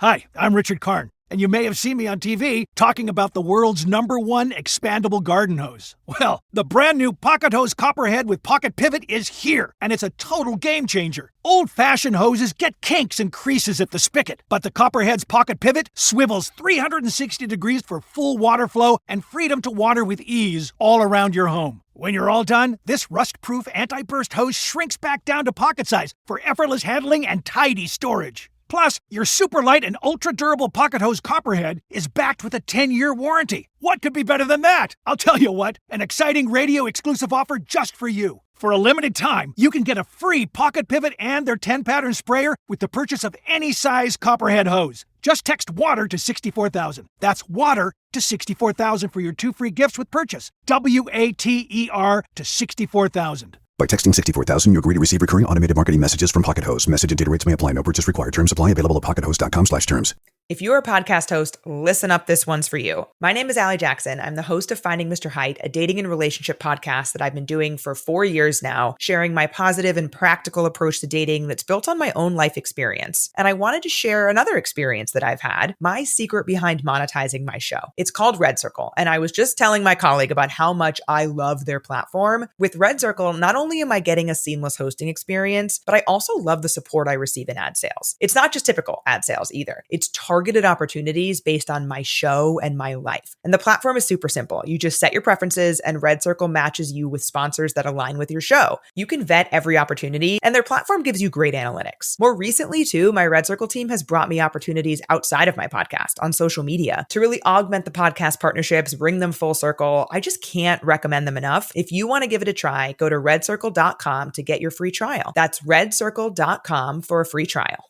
Hi, I'm Richard Karn, and you may have seen me on TV talking about the world's #1 expandable garden hose. Well, the brand new Pocket Hose Copperhead with Pocket Pivot is here, and it's a total game changer. Old-fashioned hoses get kinks and creases at the spigot, but the Copperhead's Pocket Pivot swivels 360 degrees for full water flow and freedom to water with ease all around your home. When you're all done, this rust-proof anti-burst hose shrinks back down to pocket size for effortless handling and tidy storage. Plus, your super light and ultra-durable Pocket Hose Copperhead is backed with a 10-year warranty. What could be better than that? I'll tell you what, an exciting radio-exclusive offer just for you. For a limited time, you can get a free Pocket Pivot and their 10-pattern sprayer with the purchase of any size Copperhead hose. Just text WATER to 64,000. That's WATER to 64,000 for your 2 free gifts with purchase. WATER to 64,000. By texting 64,000, you agree to receive recurring automated marketing messages from Pocket Hose. Message and data rates may apply. No purchase required. Terms apply. Available at pockethose.com/terms. If you're a podcast host, listen up, this one's for you. My name is Allie Jackson. I'm the host of Finding Mr. Height, a dating and relationship podcast that I've been doing for 4 years now, sharing my positive and practical approach to dating that's built on my own life experience. And I wanted to share another experience that I've had, my secret behind monetizing my show. It's called Red Circle, and I was just telling my colleague about how much I love their platform. With Red Circle, not only am I getting a seamless hosting experience, but I also love the support I receive in ad sales. It's not just typical ad sales either. It's targeted opportunities based on my show and my life. And the platform is super simple. You just set your preferences and Red Circle matches you with sponsors that align with your show. You can vet every opportunity and their platform gives you great analytics. More recently too, my Red Circle team has brought me opportunities outside of my podcast on social media to really augment the podcast partnerships, bring them full circle. I just can't recommend them enough. If you want to give it a try, go to redcircle.com to get your free trial. That's redcircle.com for a free trial.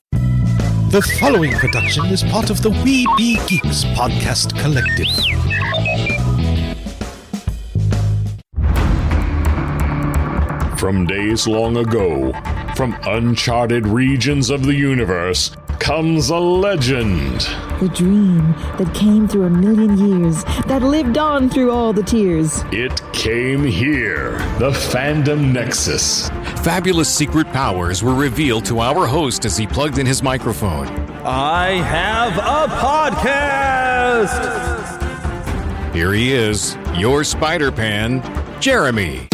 The following production is part of the We Be Geeks podcast collective. From days long ago, from uncharted regions of the universe, comes a legend. The dream that came through a million years, that lived on through all the tears. It came here, the Fandom Nexus. Fabulous secret powers were revealed to our host as he plugged in his microphone. I have a podcast! Here he is, your Spider-Pan, Jeremy.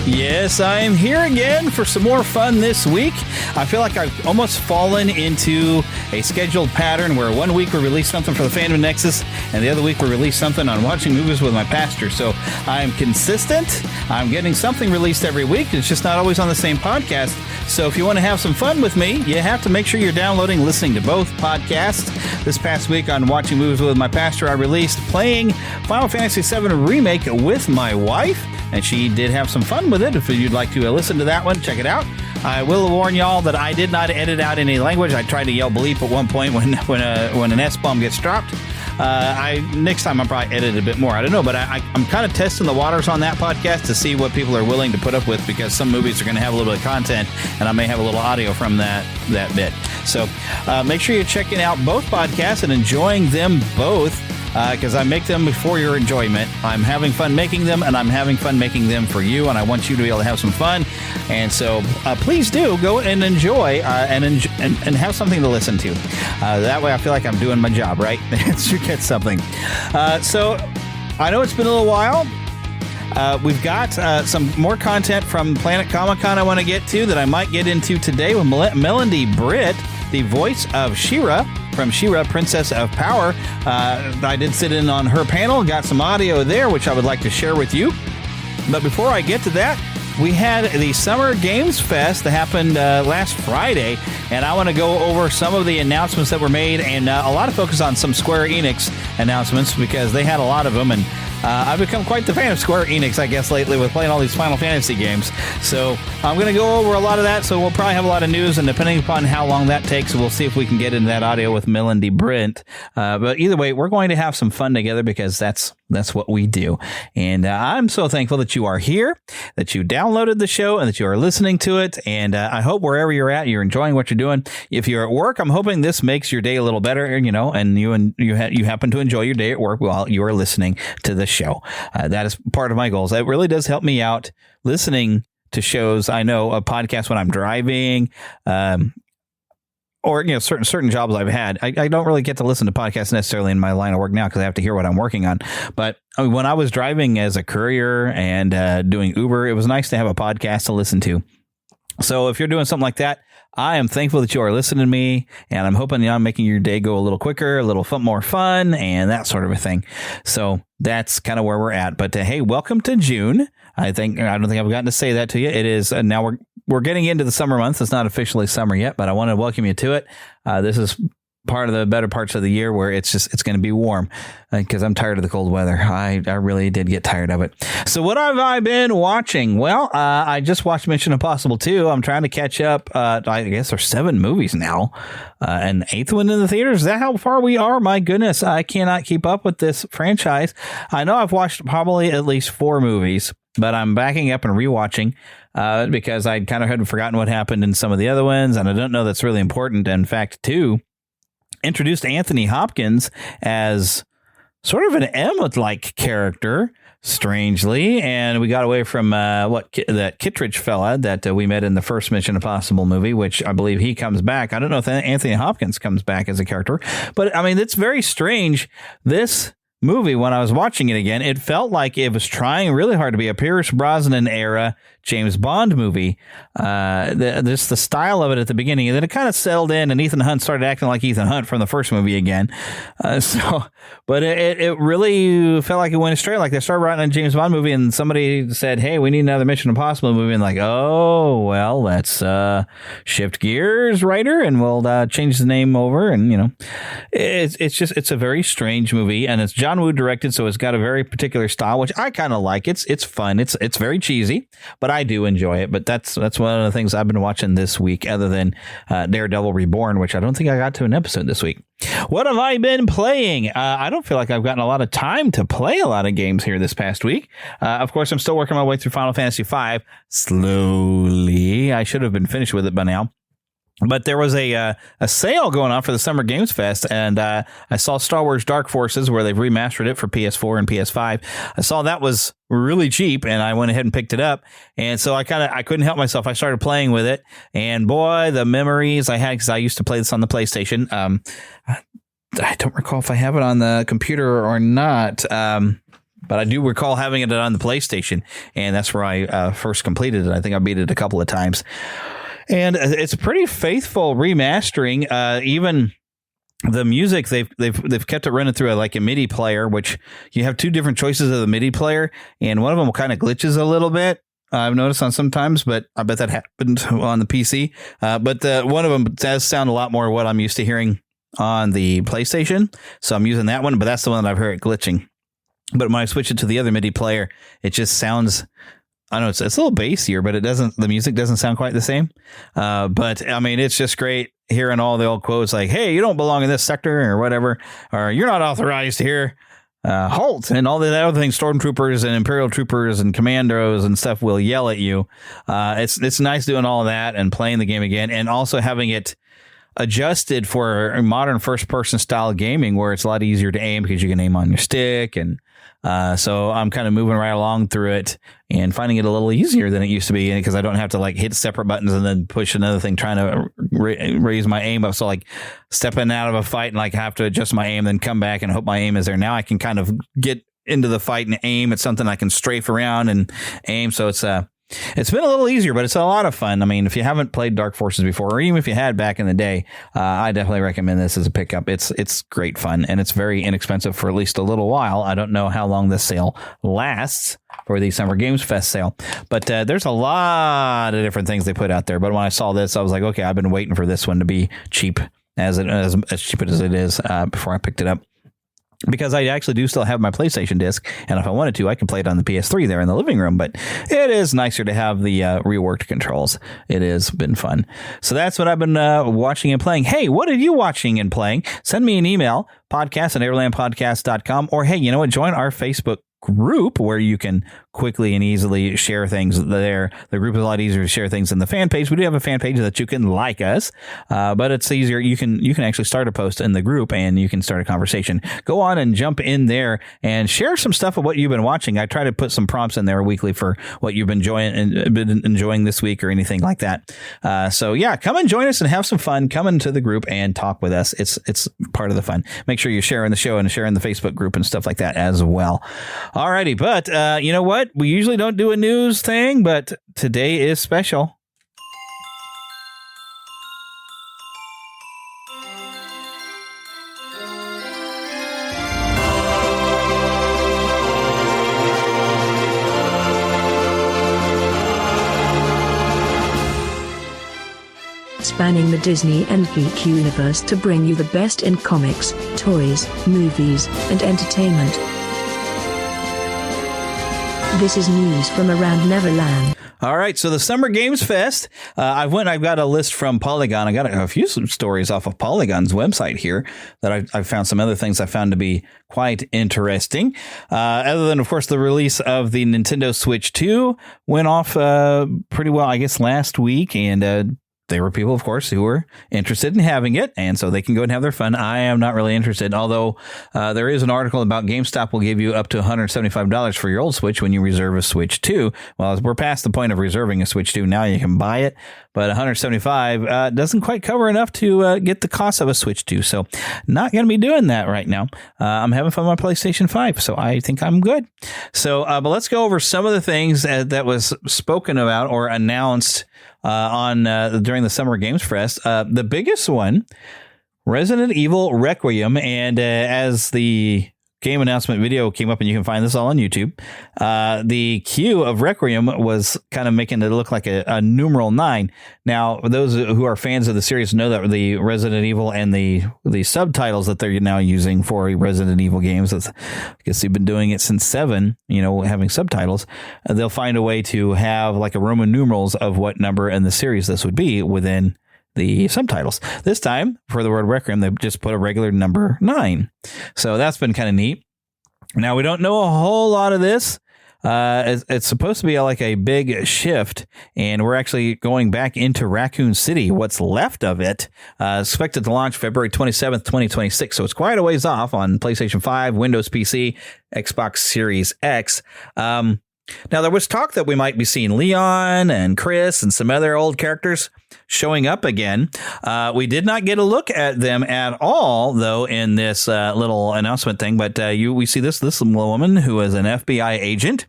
Yes, I am here again for some more fun this week. I feel like I've almost fallen into a scheduled pattern where 1 week we release something for the Fandom Nexus and the other week we release something on Watching Movies with My Pastor. So I'm consistent. I'm getting something released every week. It's just not always on the same podcast. So if you want to have some fun with me, you have to make sure you're downloading, listening to both podcasts. This past week on Watching Movies with My Pastor, I released Playing Final Fantasy VII Remake with my wife, and she did have some fun with it. If you'd like to listen to that one, check it out. I will warn y'all that I did not edit out any language. I tried to yell bleep at one point when an S-bomb gets dropped. Next time I'll probably edit a bit more. I don't know, but I'm kind of testing the waters on that podcast to see what people are willing to put up with, because some movies are going to have a little bit of content, and I may have a little audio from that bit. So make sure you're checking out both podcasts and enjoying them both, because I make them for your enjoyment. I'm having fun making them, and I'm having fun making them for you, and I want you to be able to have some fun. And so please do go and enjoy and have something to listen to. That way I feel like I'm doing my job, right? You get something. So I know it's been a little while. We've got some more content from Planet Comicon I want to get to that I might get into today with Melendy Britt, the voice of She-Ra from She-Ra, Princess of Power. I did sit in on her panel, got some audio there, which I would like to share with you. But before I get to that, we had the Summer Games Fest that happened last Friday, and I want to go over some of the announcements that were made, and a lot of focus on some Square Enix announcements, because they had a lot of them, and I've become quite the fan of Square Enix, I guess, lately with playing all these Final Fantasy games. So I'm going to go over a lot of that, so we'll probably have a lot of news, and depending upon how long that takes, we'll see if we can get into that audio with Melendy Britt. But either way, we're going to have some fun together, because that's what we do. And I'm so thankful that you are here, that you downloaded the show, and that you are listening to it. And I hope wherever you're at, you're enjoying what you're doing. If you're at work, I'm hoping this makes your day a little better, and you happen to enjoy your day at work while you are listening to the show. That is part of my goals. It really does help me out listening to shows. I know a podcast when I'm driving, or certain jobs I've had. I don't really get to listen to podcasts necessarily in my line of work now because I have to hear what I'm working on. But when I was driving as a courier and doing Uber, it was nice to have a podcast to listen to. So if you're doing something like that, I am thankful that you are listening to me, and I'm hoping I'm making your day go a little quicker, a little more fun, and that sort of a thing. So that's kind of where we're at. But hey, welcome to June. I don't think I've gotten to say that to you. It is now we're getting into the summer months. It's not officially summer yet, but I want to welcome you to it. This is part of the better parts of the year where it's going to be warm because I'm tired of the cold weather. I really did get tired of it. So what have I been watching? Well, I just watched Mission Impossible 2. I'm trying to catch up. I guess there's 7 movies now, and 8th one in the theaters. Is that how far we are? My goodness, I cannot keep up with this franchise. I know I've watched probably at least 4 movies, but I'm backing up and rewatching because I kind of had forgotten what happened in some of the other ones, and I don't know that's really important. In fact, 2 introduced Anthony Hopkins as sort of an Emmett-like character, strangely, and we got away from that Kittredge fella that we met in the first Mission Impossible movie, which I believe he comes back. I don't know if Anthony Hopkins comes back as a character, but I mean, it's very strange. This movie, when I was watching it again, it felt like it was trying really hard to be a Pierce Brosnan era James Bond movie. The style of it at the beginning, and then it kind of settled in, and Ethan Hunt started acting like Ethan Hunt from the first movie again. But it really felt like it went astray. Like they started writing a James Bond movie, and somebody said, "Hey, we need another Mission Impossible movie," and like, "Oh, well, let's shift gears, writer, and we'll change the name over." And it's a very strange movie, and it's John Woo directed, so it's got a very particular style, which I kind of like. It's fun. It's very cheesy, but I do enjoy it. But that's one of the things I've been watching this week, other than Daredevil Reborn, which I don't think I got to an episode this week. What have I been playing? I don't feel like I've gotten a lot of time to play a lot of games here this past week. Of course, I'm still working my way through Final Fantasy V slowly. I should have been finished with it by now. But there was a sale going on for the Summer Games Fest, and I saw Star Wars Dark Forces, where they've remastered it for PS4 and PS5. I saw that was really cheap, and I went ahead and picked it up. And so I couldn't help myself. I started playing with it, and boy, the memories I had, because I used to play this on the PlayStation. I don't recall if I have it on the computer or not. But I do recall having it on the PlayStation, and that's where I first completed it. I think I beat it a couple of times. And it's a pretty faithful remastering. Even the music, they've kept it running through a MIDI player, which you have 2 different choices of the MIDI player, and one of them kind of glitches a little bit. I've noticed on sometimes, but I bet that happened on the PC. But one of them does sound a lot more what I'm used to hearing on the PlayStation, so I'm using that one. But that's the one that I've heard glitching. But when I switch it to the other MIDI player, it just sounds, I know it's a little bassier, but the music doesn't sound quite the same. But I mean, it's just great hearing all the old quotes like, "Hey, you don't belong in this sector," or whatever, or "You're not authorized here. Halt," and all the other things. Stormtroopers and Imperial troopers and commandos and stuff will yell at you. It's nice doing all of that and playing the game again, and also having it adjusted for modern first-person style gaming, where it's a lot easier to aim because you can aim on your stick. And so I'm kind of moving right along through it and finding it a little easier than it used to be, because I don't have to hit separate buttons and then push another thing trying to raise my aim up. So stepping out of a fight and have to adjust my aim, then come back and hope my aim is there. Now I can kind of get into the fight and aim at something I can strafe around and aim. So it's been a little easier, but it's a lot of fun. I mean, if you haven't played Dark Forces before, or even if you had back in the day, I definitely recommend this as a pickup. It's great fun, and it's very inexpensive for at least a little while. I don't know how long this sale lasts for the Summer Games Fest sale, but there's a lot of different things they put out there. But when I saw this, I was like, okay, I've been waiting for this one to be cheap, as cheap as it is, before I picked it up. Because I actually do still have my PlayStation disc, and if I wanted to, I can play it on the PS3 there in the living room. But it is nicer to have the reworked controls. It has been fun. So that's what I've been watching and playing. Hey, what are you watching and playing? Send me an email, podcast@airlandpodcast.com. Or, hey, you know what? Join our Facebook group where you can quickly and easily share things there. The group is a lot easier to share things than the fan page. We do have a fan page that you can like us, but it's easier. You can actually start a post in the group and you can start a conversation. Go on and jump in there and share some stuff of what you've been watching. I try to put some prompts in there weekly for what you've been enjoying this week or anything like that. So yeah, come and join us and have some fun. Come into the group and talk with us. It's part of the fun. Make sure you're sharing the show and sharing the Facebook group and stuff like that as well. Alrighty, but you know what? We usually don't do a news thing, but today is special. Spanning the Disney and Geek universe to bring you the best in comics, toys, movies, and entertainment. This is news from around Neverland. All right, so the Summer Games Fest. I've got a list from Polygon. I got a few stories off of Polygon's website here that I found some other things I found to be quite interesting. Other than, of course, the release of the Nintendo Switch 2 went off pretty well, I guess, last week, and there were people, of course, who were interested in having it, and so they can go and have their fun. I am not really interested, although there is an article about GameStop will give you up to $175 for your old Switch when you reserve a Switch 2. Well, we're past the point of reserving a Switch 2. Now you can buy it, but $175 doesn't quite cover enough to get the cost of a Switch 2, so not going to be doing that right now. I'm having fun with my PlayStation 5, so I think I'm good. So, but let's go over some of the things that was spoken about or announced during the Summer Games Fest. The biggest one, Resident Evil Requiem, and as the game announcement video came up, and you can find this all on YouTube, the queue of Requiem was kind of making it look like a numeral 9. Now, those who are fans of the series know that the Resident Evil and the subtitles that they're now using for Resident Evil games, I guess they've been doing it since 7, having subtitles. They'll find a way to have like a Roman numerals of what number in the series this would be within the subtitles. This time, for the word Requiem, they just put a regular number 9. So that's been kind of neat. Now, we don't know a whole lot of this. It's supposed to be like a big shift, and we're actually going back into Raccoon City, what's left of it. Expected to launch February 27th, 2026. So it's quite a ways off on PlayStation 5, Windows PC, Xbox Series X. Now, there was talk that we might be seeing Leon and Chris and some other old characters showing up again. We did not get a look at them at all, though, in this little announcement thing. But we see this woman who is an FBI agent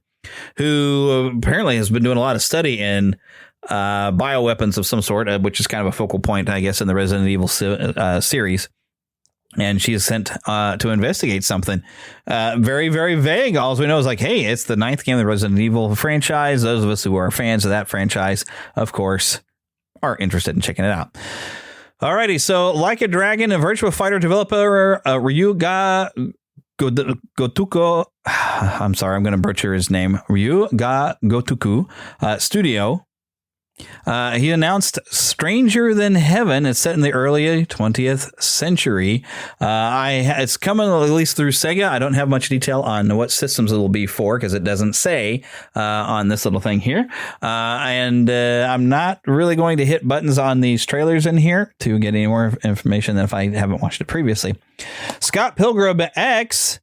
who apparently has been doing a lot of study in bioweapons of some sort, which is kind of a focal point, I guess, in the Resident Evil series. And she is sent to investigate something very, very vague. All we know is like, hey, it's the 9th game of the Resident Evil franchise. Those of us who are fans of that franchise, of course, are interested in checking it out. Alrighty, so Like a Dragon, a virtual fighter developer, Ryuga Gotoku. I'm sorry, I'm going to butcher his name. Ryuga Gotoku Studio. He announced Stranger Than Heaven. It's set in the early 20th century. It's coming at least through Sega. I don't have much detail on what systems it will be for because it doesn't say on this little thing here. And I'm not really going to hit buttons on these trailers in here to get any more information than if I haven't watched it previously. Scott Pilgrim X.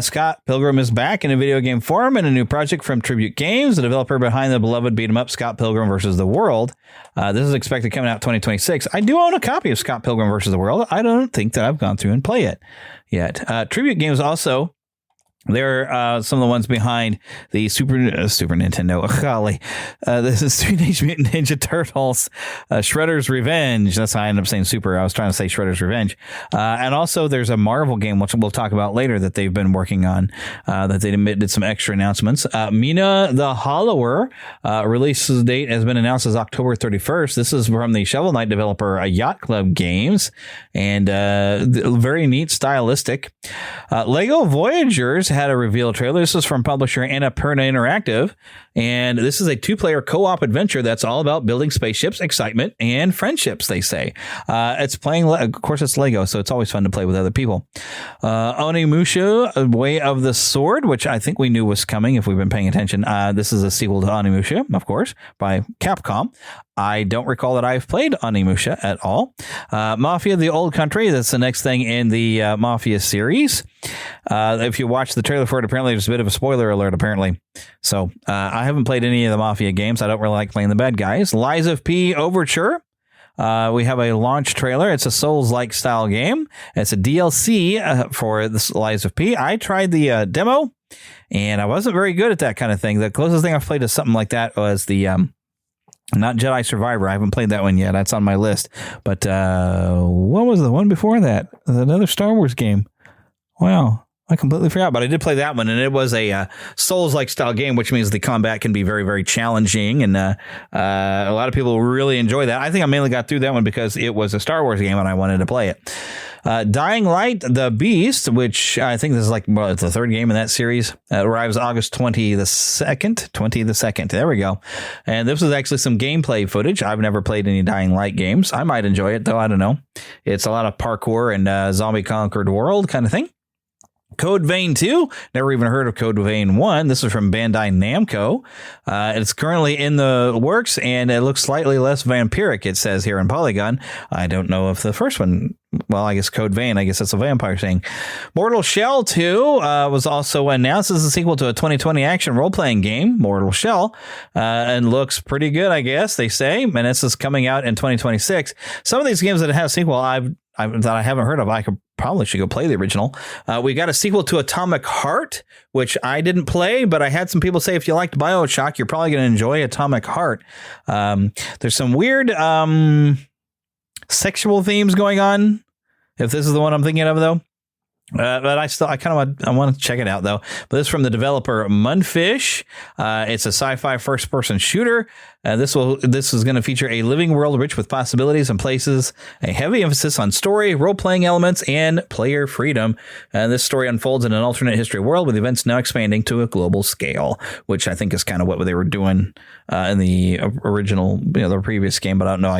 Scott Pilgrim is back in a video game form in a new project from Tribute Games, the developer behind the beloved beat-em-up Scott Pilgrim vs. the World. This is expected coming out 2026. I do own a copy of Scott Pilgrim vs. the World. I don't think that I've gone through and play it yet. Tribute Games also, they're some of the ones behind the Super Nintendo. Golly, this is Teenage Mutant Ninja Turtles, Shredder's Revenge. That's how I ended up saying Super. I was trying to say Shredder's Revenge. And also there's a Marvel game, which we'll talk about later, that they've been working on, that they did some extra announcements. Mina the Hollower, release date has been announced as October 31st. This is from the Shovel Knight developer, Yacht Club Games, and very neat, stylistic. Lego Voyagers had a reveal trailer. This is from publisher Annapurna Interactive, and this is a 2-player co-op adventure that's all about building spaceships, excitement, and friendships, they say. It's playing, of course, it's Lego, so it's always fun to play with other people. Onimusha, Way of the Sword, which I think we knew was coming if we've been paying attention. This is a sequel to Onimusha, of course, by Capcom. I don't recall that I've played Onimusha at all. Mafia: The Old Country, that's the next thing in the Mafia series. If you watch the trailer for it, apparently there's a bit of a spoiler alert, apparently. So I haven't played any of the Mafia games. I don't really like playing the bad guys. Lies of P Overture. We have a launch trailer. It's a Souls-like style game. It's a DLC for the Lies of P. I tried the demo, and I wasn't very good at that kind of thing. The closest thing I've played to something like that was the... not Jedi Survivor. I haven't played that one yet. That's on my list. But what was the one before that? Another Star Wars game. Wow. I completely forgot, but I did play that one, and it was a Souls-like style game, which means the combat can be very, very challenging, and a lot of people really enjoy that. I think I mainly got through that one because it was a Star Wars game, and I wanted to play it. Dying Light, The Beast, which I think this is it's the third game in that series, arrives August 22nd. There we go. And this was actually some gameplay footage. I've never played any Dying Light games. I might enjoy it, though. I don't know. It's a lot of parkour and zombie conquered world kind of thing. Code Vein 2, never even heard of Code Vein 1. This is from Bandai Namco. It's currently in the works, and it looks slightly less vampiric, it says here in Polygon. I don't know if the first one, well, I guess Code Vein, I guess that's a vampire thing. Mortal Shell 2 was also announced as a sequel to a 2020 action role-playing game, Mortal Shell, and looks pretty good, I guess, they say. And this is coming out in 2026. Some of these games that have a sequel that I haven't heard of, I should go play the original. We got a sequel to Atomic Heart, which I didn't play, but I had some people say if you liked BioShock, you're probably going to enjoy Atomic Heart. There's some weird sexual themes going on, if this is the one I'm thinking of, though. But I want to check it out, though. But this is from the developer Munfish. It's a sci-fi first-person shooter. This is going to feature a living world rich with possibilities and places, a heavy emphasis on story, role-playing elements, and player freedom. This story unfolds in an alternate history world with events now expanding to a global scale, which I think is kind of what they were doing in the original, the previous game. But I don't know.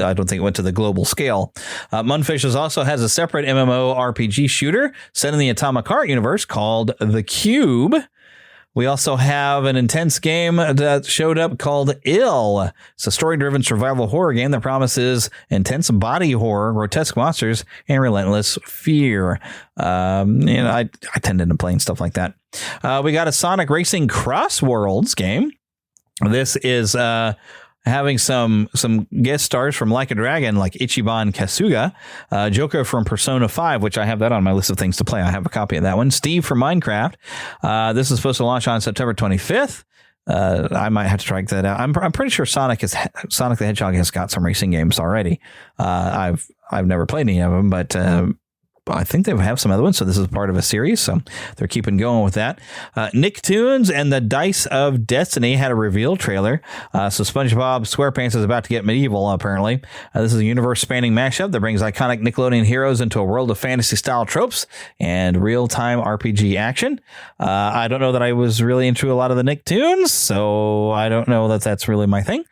I don't think it went to the global scale. Munfish also has a separate MMO RPG shooter set in the Atomic Heart universe called The Cube. We also have an intense game that showed up called Ill. It's a story-driven survival horror game that promises intense body horror, grotesque monsters, and relentless fear. I tended to play stuff like that. We got a Sonic Racing Cross Worlds game. This is having some guest stars from Like a Dragon, like Ichiban Kasuga, Joker from Persona 5, which I have that on my list of things to play. I have a copy of that one. Steve from Minecraft. This is supposed to launch on September 25th. I might have to track that out. I'm pretty sure Sonic the Hedgehog has got some racing games already. I've never played any of them, but I think they have some other ones, so this is part of a series, so they're keeping going with that. Nicktoons and the Dice of Destiny had a reveal trailer, so SpongeBob SquarePants is about to get medieval, apparently. This is a universe-spanning mashup that brings iconic Nickelodeon heroes into a world of fantasy-style tropes and real-time RPG action. I don't know that I was really into a lot of the Nicktoons, so I don't know that that's really my thing.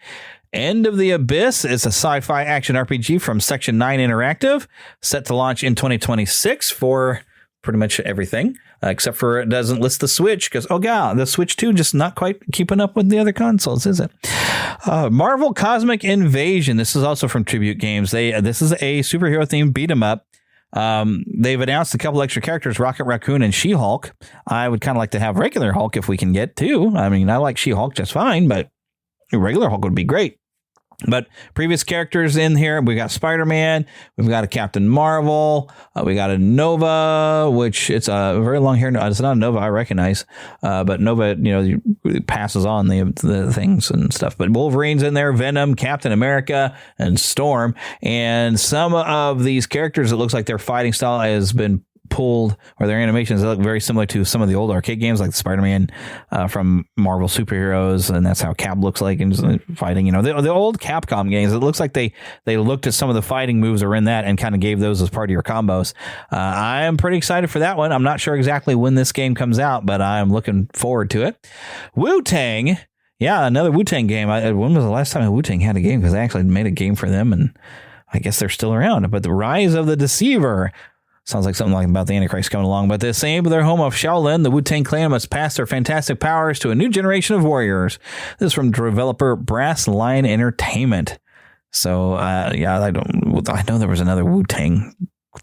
End of the Abyss is a sci-fi action RPG from Section 9 Interactive, set to launch in 2026 for pretty much everything, except for it doesn't list the Switch, because, oh god, the Switch 2 just not quite keeping up with the other consoles, is it? Marvel Cosmic Invasion. This is also from Tribute Games. This is a superhero-themed beat-em-up. They've announced a couple extra characters, Rocket Raccoon and She-Hulk. I would kind of like to have regular Hulk if we can get to. I mean, I like She-Hulk just fine, but regular Hulk would be great. But previous characters in here, we got Spider-Man, we've got a Captain Marvel, we got a Nova, which it's a very long hair. It's not a Nova I recognize, but Nova, passes on the things and stuff. But Wolverine's in there, Venom, Captain America, and Storm. And some of these characters, it looks like their fighting style has been pulled, or their animations, they look very similar to some of the old arcade games like Spider-Man from Marvel Superheroes, and that's how Cap looks like in fighting. You know, the old Capcom games, it looks like they looked at some of the fighting moves that are in that and kind of gave those as part of your combos. I am pretty excited for that one. I'm not sure exactly when this game comes out, but I'm looking forward to it. Wu-Tang. Yeah, another Wu-Tang game. When was the last time Wu-Tang had a game? Because I actually made a game for them, and I guess they're still around. But the Rise of the Deceiver sounds like something like about the Antichrist coming along. But the same with their home of Shaolin, the Wu-Tang Clan must pass their fantastic powers to a new generation of warriors. This is from developer Brass Line Entertainment. So, I know there was another Wu-Tang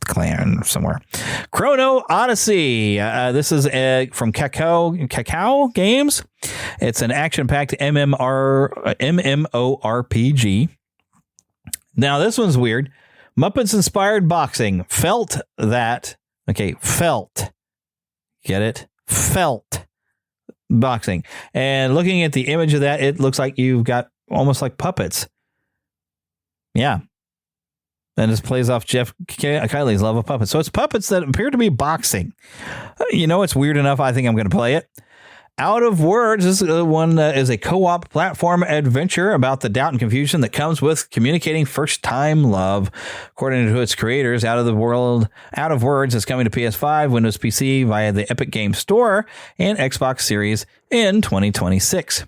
Clan somewhere. Chrono Odyssey. This is from Cacao Games. It's an action-packed MMORPG. Now, this one's weird. Muppets-inspired boxing. Felt. Get it? Felt boxing. And looking at the image of that, it looks like you've got almost like puppets. Yeah. And this plays off Jeff Kiley's love of puppets. So it's puppets that appear to be boxing. You know, it's weird enough. I think I'm going to play it. Out of Words, this one is a co-op platform adventure about the doubt and confusion that comes with communicating first-time love. According to its creators, Out of Words is coming to PS5, Windows PC via the Epic Games Store, and Xbox Series in 2026.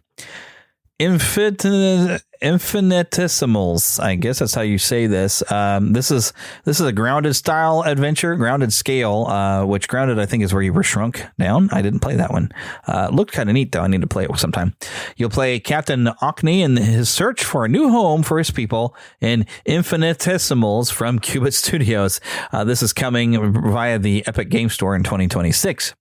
Infinitesimals, I guess that's how you say this. This is a grounded style adventure, grounded scale, which grounded I think is where you were shrunk down. I didn't play that one. Looked kind of neat though. I need to play it sometime. You'll play Captain Ocney in his search for a new home for his people in Infinitesimals from Cubit Studios. This is coming via the Epic Game Store in 2026.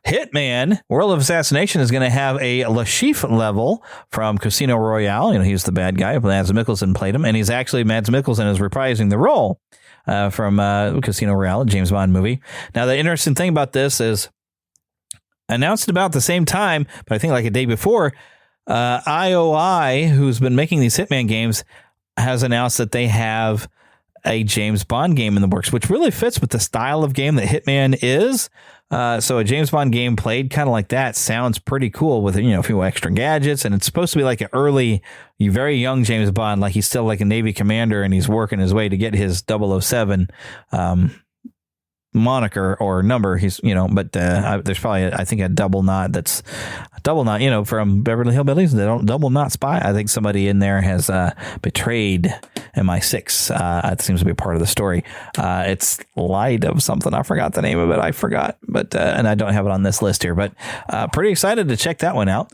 Hitman World of Assassination is going to have a Lashif level from Casino Royale. You know, he's the bad guy. Mads Mikkelsen played him, and Mads Mikkelsen is reprising the role from Casino Royale, a James Bond movie. Now, the interesting thing about this is announced about the same time, but I think like a day before, IOI, who's been making these Hitman games, has announced that they have a James Bond game in the works, which really fits with the style of game that Hitman is. So a James Bond game played kind of like that sounds pretty cool with, you know, a few extra gadgets. And it's supposed to be like an early, very young James Bond, like he's still like a Navy commander and he's working his way to get his 007 moniker or number. He's, you know, but there's probably, I think, a double knot that's double knot, you know, from Beverly Hillbillies. They don't double knot spy. I think somebody in there has betrayed MI6. It seems to be a part of the story. It's lied of something. I forgot the name of it. But and I don't have it on this list here, but pretty excited to check that one out.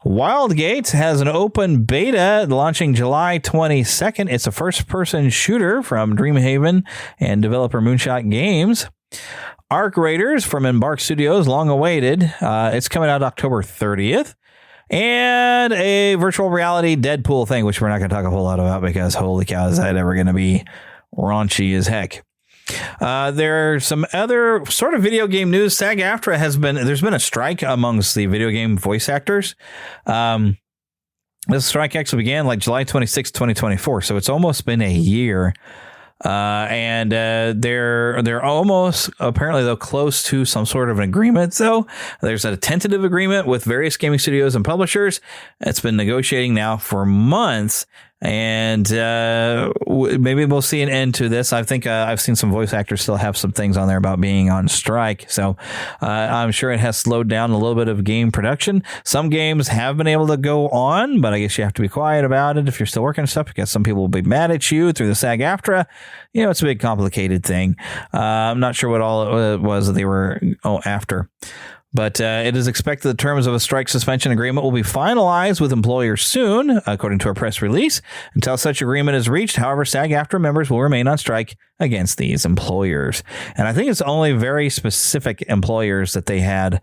Wildgate has an open beta launching July 22nd. It's a first-person shooter from Dreamhaven and developer Moonshot Games. Arc Raiders from Embark Studios, long awaited. It's coming out October 30th. And a virtual reality Deadpool thing, which we're not going to talk a whole lot about because holy cow, is that ever going to be raunchy as heck. There's some other sort of video game news. SAG-AFTRA there's been a strike amongst the video game voice actors. This strike actually began like July 26, 2024. So it's almost been a year. And they're almost apparently though close to some sort of an agreement. So there's a tentative agreement with various gaming studios and publishers. It's been negotiating now for months, and maybe we'll see an end to this. I think I've seen some voice actors still have some things on there about being on strike. So I'm sure it has slowed down a little bit of game production. Some games have been able to go on, but I guess you have to be quiet about it if you're still working on stuff because some people will be mad at you through the SAG-AFTRA. You know, it's a big complicated thing. I'm not sure what all it was that they were after. But it is expected the terms of a strike suspension agreement will be finalized with employers soon, according to a press release. Until such agreement is reached, however, SAG-AFTRA members will remain on strike against these employers. And I think it's only very specific employers that they had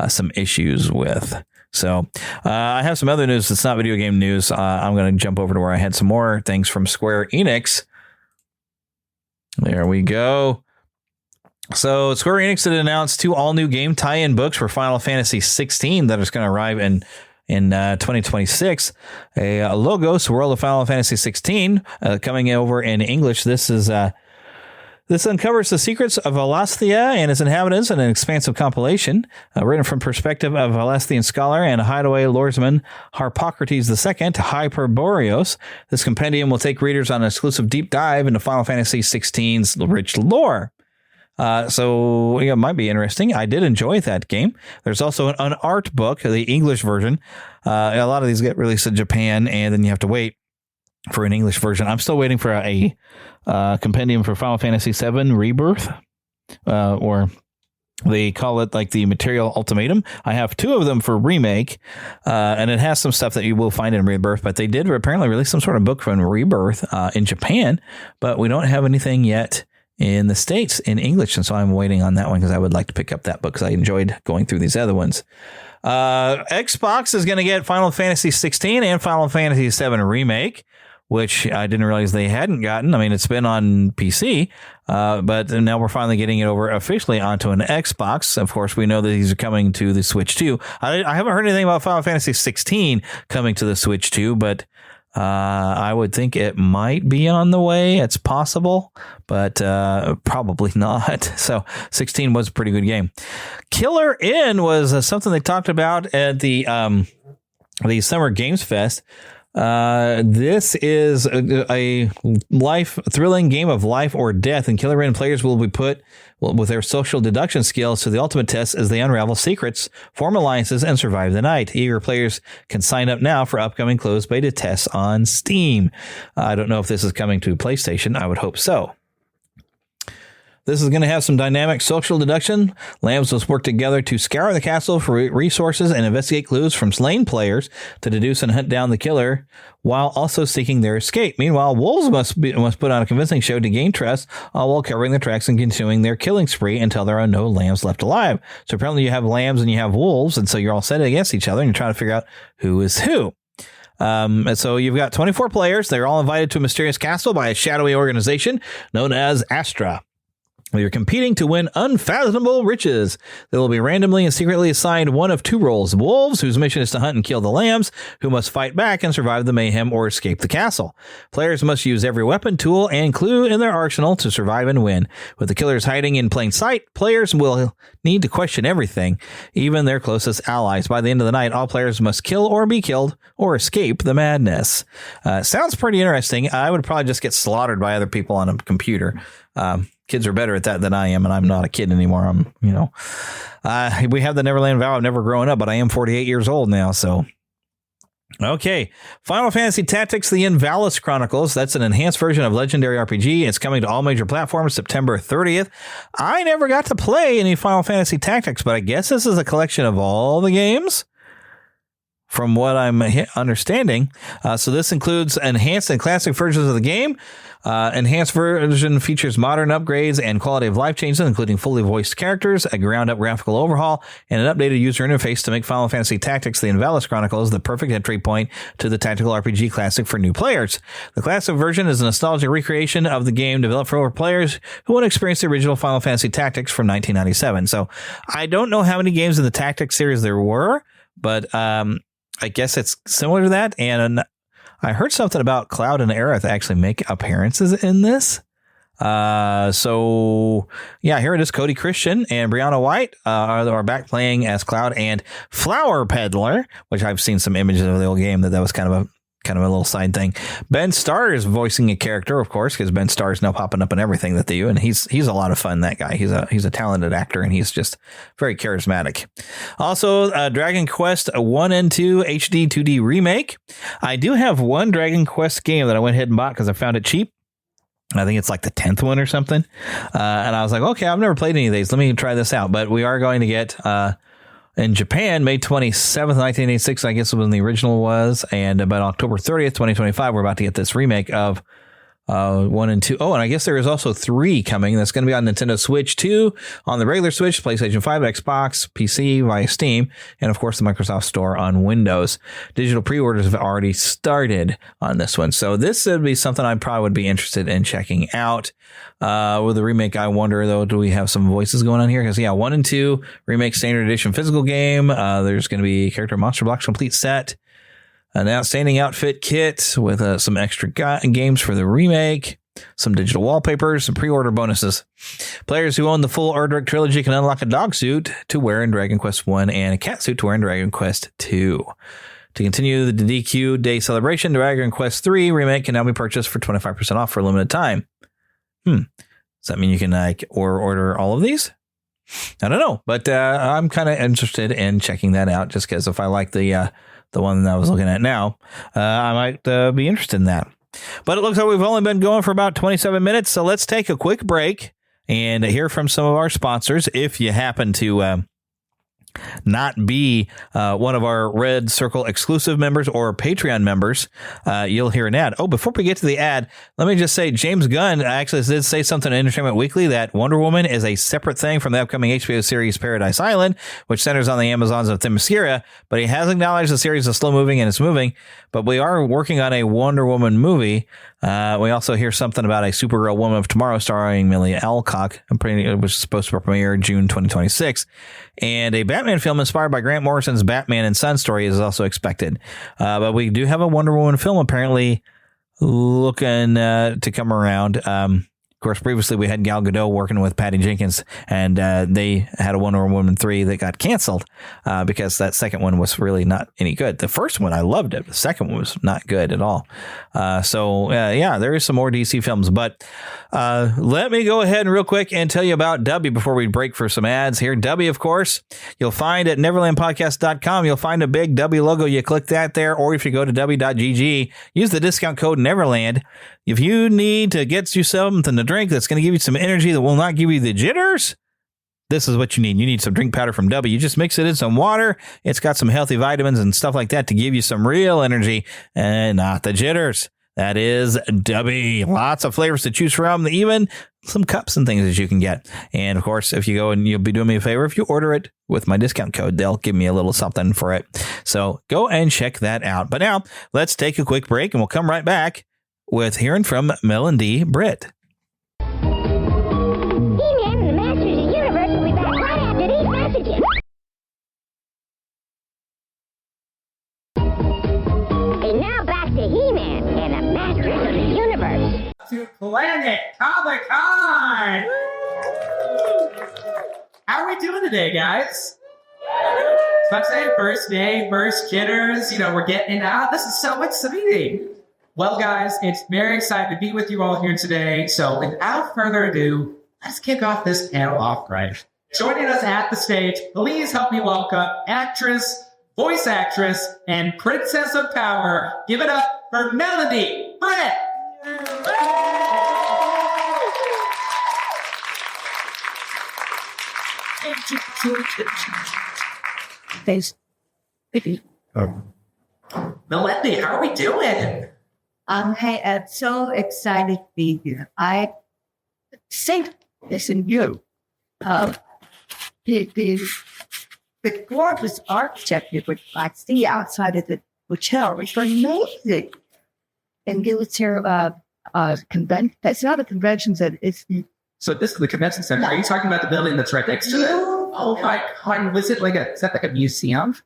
some issues with. So I have some other news that's not video game news. I'm going to jump over to where I had some more things from Square Enix. There we go. So Square Enix had announced 2 all-new game tie-in books for Final Fantasy 16 that is going to arrive in 2026. A Logos World of Final Fantasy 16 coming over in English. This is This uncovers the secrets of Valisthea and its inhabitants in an expansive compilation, written from perspective of Valasthian scholar and hideaway lordsman Harpocrates II, Hyperboreos. This compendium will take readers on an exclusive deep dive into Final Fantasy XVI's rich lore. So it might be interesting. I did enjoy that game. There's also an art book, the English version. A lot of these get released in Japan, and then you have to wait for an English version. I'm still waiting for a compendium for Final Fantasy VII Rebirth, or they call it like the Material Ultimatum. I have 2 of them for Remake, and it has some stuff that you will find in Rebirth, but they did apparently release some sort of book from Rebirth in Japan, but we don't have anything yet in the States in English, and so I'm waiting on that one because I would like to pick up that book because I enjoyed going through these other ones. Xbox is going to get Final Fantasy 16 and Final Fantasy 7 Remake, which I didn't realize they hadn't gotten. I mean, it's been on PC, but now we're finally getting it over officially onto an Xbox. Of course, we know that these are coming to the Switch too. I haven't heard anything about Final Fantasy 16 coming to the Switch too, but I would think it might be on the way. It's possible, but probably not. So 16 was a pretty good game. Killer Inn was something they talked about at the Summer Games Fest. This is a thrilling game of life or death, and Killer Inn players will be put with their social deduction skills to the ultimate test as they unravel secrets, form alliances, and survive the night. Eager players can sign up now for upcoming closed beta tests on Steam. I don't know if this is coming to PlayStation. I would hope so. This is going to have some dynamic social deduction. Lambs must work together to scour the castle for resources and investigate clues from slain players to deduce and hunt down the killer while also seeking their escape. Meanwhile, wolves must put on a convincing show to gain trust, all while covering their tracks and continuing their killing spree until there are no lambs left alive. So apparently you have lambs and you have wolves, and so you're all set against each other and you're trying to figure out who is who. And so you've got 24 players. They're all invited to a mysterious castle by a shadowy organization known as Astra. You're competing to win unfathomable riches. They will be randomly and secretly assigned one of 2 roles. Wolves, whose mission is to hunt and kill the lambs, who must fight back and survive the mayhem or escape the castle. Players must use every weapon, tool, and clue in their arsenal to survive and win. With the killers hiding in plain sight, players will need to question everything, even their closest allies. By the end of the night, all players must kill or be killed or escape the madness. Sounds pretty interesting. I would probably just get slaughtered by other people on a computer. Kids are better at that than I am, and I'm not a kid anymore. We have the Neverland vow of never growing up, but I am 48 years old now, so. Okay, Final Fantasy Tactics: The Invalis Chronicles. That's an enhanced version of Legendary RPG. It's coming to all major platforms September 30th. I never got to play any Final Fantasy Tactics, but I guess this is a collection of all the games, from what I'm understanding. So this includes enhanced and classic versions of the game. Enhanced version features modern upgrades and quality of life changes, including fully voiced characters, a ground-up graphical overhaul, and an updated user interface to make Final Fantasy Tactics: The Invalis Chronicles the perfect entry point to the tactical RPG classic for new players. The classic version is a nostalgic recreation of the game developed for players who want to experience the original Final Fantasy Tactics from 1997. So I don't know how many games in the Tactics series there were, but I guess it's similar to that. And I heard something about Cloud and Aerith actually make appearances in this. So yeah, here it is. Cody Christian and Brianna White are back playing as Cloud and Flower Peddler, which I've seen some images of the old game that was kind of a little side thing. Ben Starr is voicing a character, of course, because Ben Starr is now popping up in everything that they do, and he's a lot of fun. That guy, he's a talented actor, and he's just very charismatic. Also, Dragon Quest 1 and 2 HD 2D remake. I do have one Dragon Quest game that I went ahead and bought because I found it cheap. I think it's like the 10th one or something. And I was like, okay, I've never played any of these. Let me try this out. But we are going to get in Japan, May 27th, 1986, I guess when the original was. And about October 30th, 2025, we're about to get this remake of 1 and 2. Oh, and I guess there is also 3 coming. That's going to be on Nintendo Switch 2, on the regular Switch, PlayStation 5, Xbox, PC, via Steam, and of course the Microsoft Store on Windows. Digital pre-orders have already started on this one. So this would be something I probably would be interested in checking out. With the remake, I wonder, though, do we have some voices going on here? Because, yeah, 1 and 2, remake standard edition physical game. There's going to be character Monster Blocks complete set. An outstanding outfit kit with some extra games for the remake. some digital wallpapers, some pre-order bonuses. Players who own the full Erdrick trilogy can unlock a dog suit to wear in Dragon Quest 1 and a cat suit to wear in Dragon Quest 2. To continue the DQ Day celebration, Dragon Quest 3 Remake can now be purchased for 25% off for a limited time. Does that mean you can order all of these? I don't know, but I'm kind of interested in checking that out just because if I like the one that I was looking at now, I might be interested in that. But it looks like we've only been going for about 27 minutes, so let's take a quick break and hear from some of our sponsors. If you happen to not be one of our Red Circle exclusive members or Patreon members, you'll hear an ad. Oh, before we get to the ad, let me just say James Gunn actually did say something in Entertainment Weekly that Wonder Woman is a separate thing from the upcoming HBO series Paradise Island, which centers on the Amazons of Themyscira, but he has acknowledged the series is slow moving and it's moving, but we are working on a Wonder Woman movie. We also hear something about a Supergirl Woman of Tomorrow starring Millie Alcock, which is supposed to premiere June 2026. And a Batman film inspired by Grant Morrison's Batman and Son story is also expected. But we do have a Wonder Woman film apparently looking to come around. Of course, previously we had Gal Gadot working with Patty Jenkins, and they had a Wonder Woman 3 that got canceled because that second one was really not any good. The first one, I loved it. The second one was not good at all. There is some more DC films, but let me go ahead and real quick and tell you about W before we break for some ads here. W, of course, you'll find at neverlandpodcast.com. You'll find a big W logo. You click that there, or if you go to w.gg, use the discount code Neverland. If you need to get you something to drink that's going to give you some energy that will not give you the jitters, this is what you need. You need some drink powder from W. You just mix it in some water. It's got some healthy vitamins and stuff like that to give you some real energy and not the jitters. That is W. Lots of flavors to choose from, even some cups and things that you can get. And of course, if you go and you'll be doing me a favor, if you order it with my discount code, they'll give me a little something for it. So go and check that out. But now let's take a quick break and we'll come right back with hearing from Melendy Britt. He-Man and the Masters of the Universe will be back right after these messages. And now back to He-Man and the Masters of the Universe. To Planet Comicon! How are we doing today, guys? It's about to say first day, first jitters. We're getting out. This is so exciting. Well, guys, it's very exciting to be with you all here today. So without further ado, let's kick off this panel off right. Joining us at the stage, please help me welcome actress, voice actress, and princess of power. Give it up for Melendy Britt. Thanks. Melendy, how are we doing? I am so excited to be here. I think this in you. The gorgeous architecture which I see outside of the hotel is amazing. And it was here convention. It's not a convention center. So this is the convention center. Are you talking about the building that's right next to it? Oh my God! Was it is that like a museum?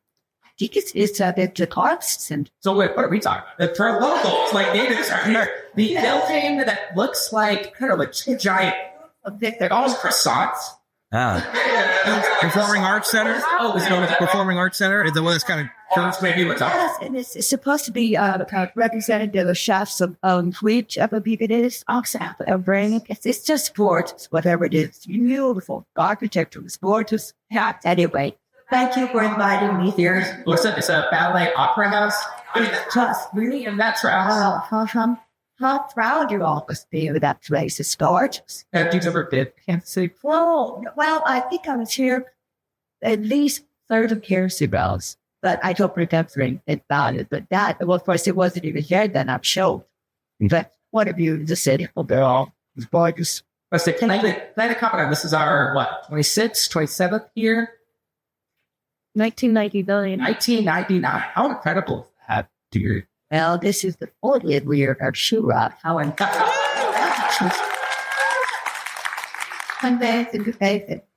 I think it's the arts center. So wait, what are we talking about? For locals, natives are here. The building that looks like kind of like two giant. They're almost croissants. Performing Arts Center? Oh, is it known as Performing Arts Center? Is the one that's kind of curves maybe what's up? Yes, and it's supposed to be kind of representative of chefs of whichever people it is. It's just gorgeous, whatever it is. Beautiful. The architecture is gorgeous. Yeah, anyway. Thank you for inviting me here. Looks like it's a ballet opera house. Just really, and that's right. How proud you all must be of that place. It's gorgeous. Have you ever been to Kansas City? Well, I think I was here at least 30 years ago, but I don't remember about it. But of course, it wasn't even here then, I'm sure. But what have you in the city? Oh, they're all gorgeous. Let's say Planet Comicon. This is our, 26th, 27th year? 1999. 1999. How incredible is that, dear? Well, this is the 40th year of Shura. How amazing.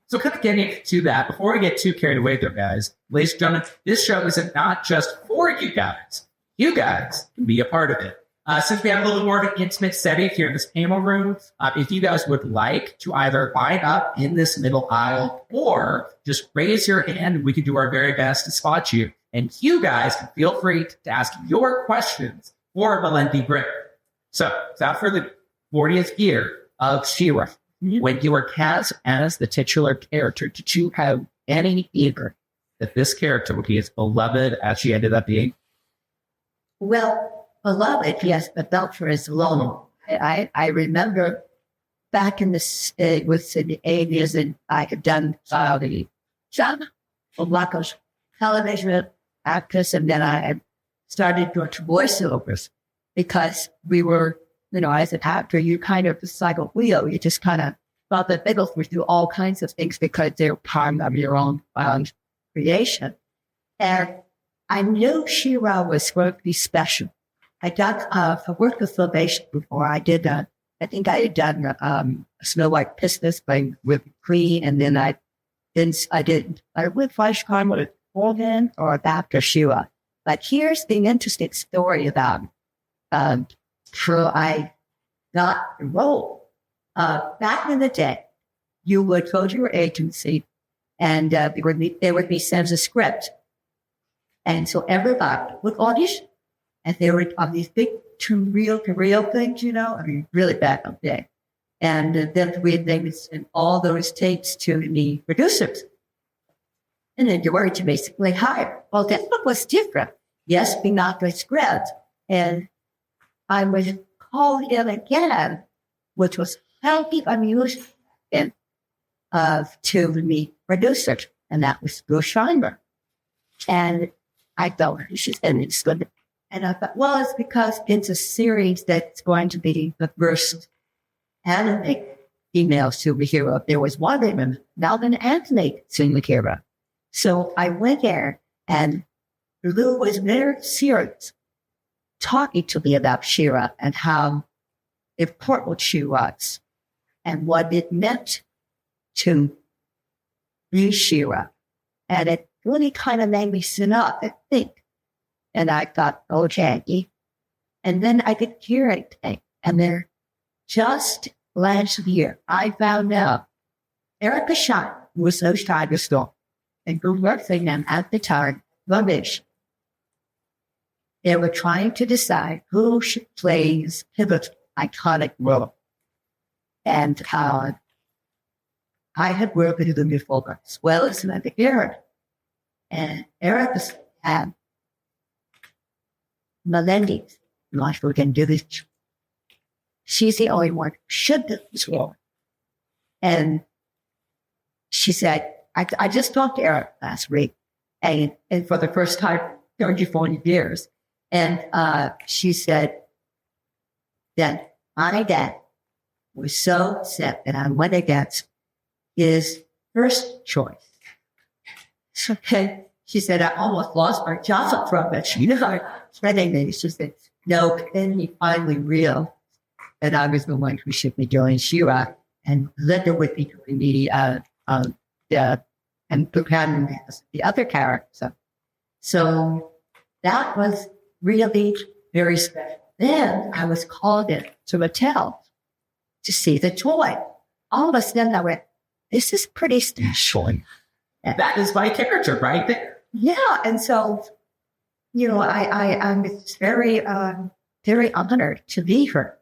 So kind of getting to that, before we get too carried away there, guys, ladies and gentlemen, this show is not just for you guys. You guys can be a part of it. Since we have a little more of an intimate setting here in this panel room, if you guys would like to either line up in this middle aisle or just raise your hand, we can do our very best to spot you. And you guys can feel free to ask your questions for Melendy Britt. So, after the 40th year of She-Ra, when you were cast as the titular character, did you have any fear that this character would be as beloved as she ended up being? Well, beloved, yes, but not for as long. I remember back in the was in the 80s, and I had done the job of local television actress, and then I had started doing voiceovers because we were, as an actor, you kind of just like a wheel. You just kind of felt the fiddle through all kinds of things because they're part of your own creation. And I knew She-Ra was going to be special. I worked with Filmation before. I did, I think I had done Snow White Christmas with Queen, and then I went Flash Time with Morgan or after She-Ra. But here's the interesting story about how I got the role. Back in the day, you would go to your agency, and there would be sent a script, and so everybody would audition. And they were on these big reel things, really back up there. And then they would send all those tapes to the producers. And then you were to basically hire. Well, that was different. Yes, we knocked the script. And I was called in again, which was highly unusual, to the producer. And that was Bill Scheinberg. And I thought, it's good. And I thought, well, it's because it's a series that's going to be the first anime female superhero. There was one woman, now an anime superhero. So I went there, and Lou was very serious, talking to me about She-Ra and how important she was and what it meant to be She-Ra. And it really kind of made me sit up and think. And I thought, okay. And then I could hear it. And then just last year, I found out Erica Shine was so shy to stop. And who worked for them at the time, rubbish. They were trying to decide who should play this pivotal, iconic role. And I had worked with them before, as well as another Eric. And Erica had Melendy, not who can do this. She's the only one who should do this role. And she said, I just talked to Eric last week, and for the first time, 30, 40 years. And she said that my dad was so upset that I went against his first choice. So she said, I almost lost my job from it. She said, no, then he finally realized that I was the one who should be doing She-Ra, and Linda would be doing and Buchanan as the other character. So that was really very special. Then I was called in to Mattel to see the toy. All of a sudden I went, this is pretty special. And that is my character right there. Yeah. And so, I'm very, very honored to be here.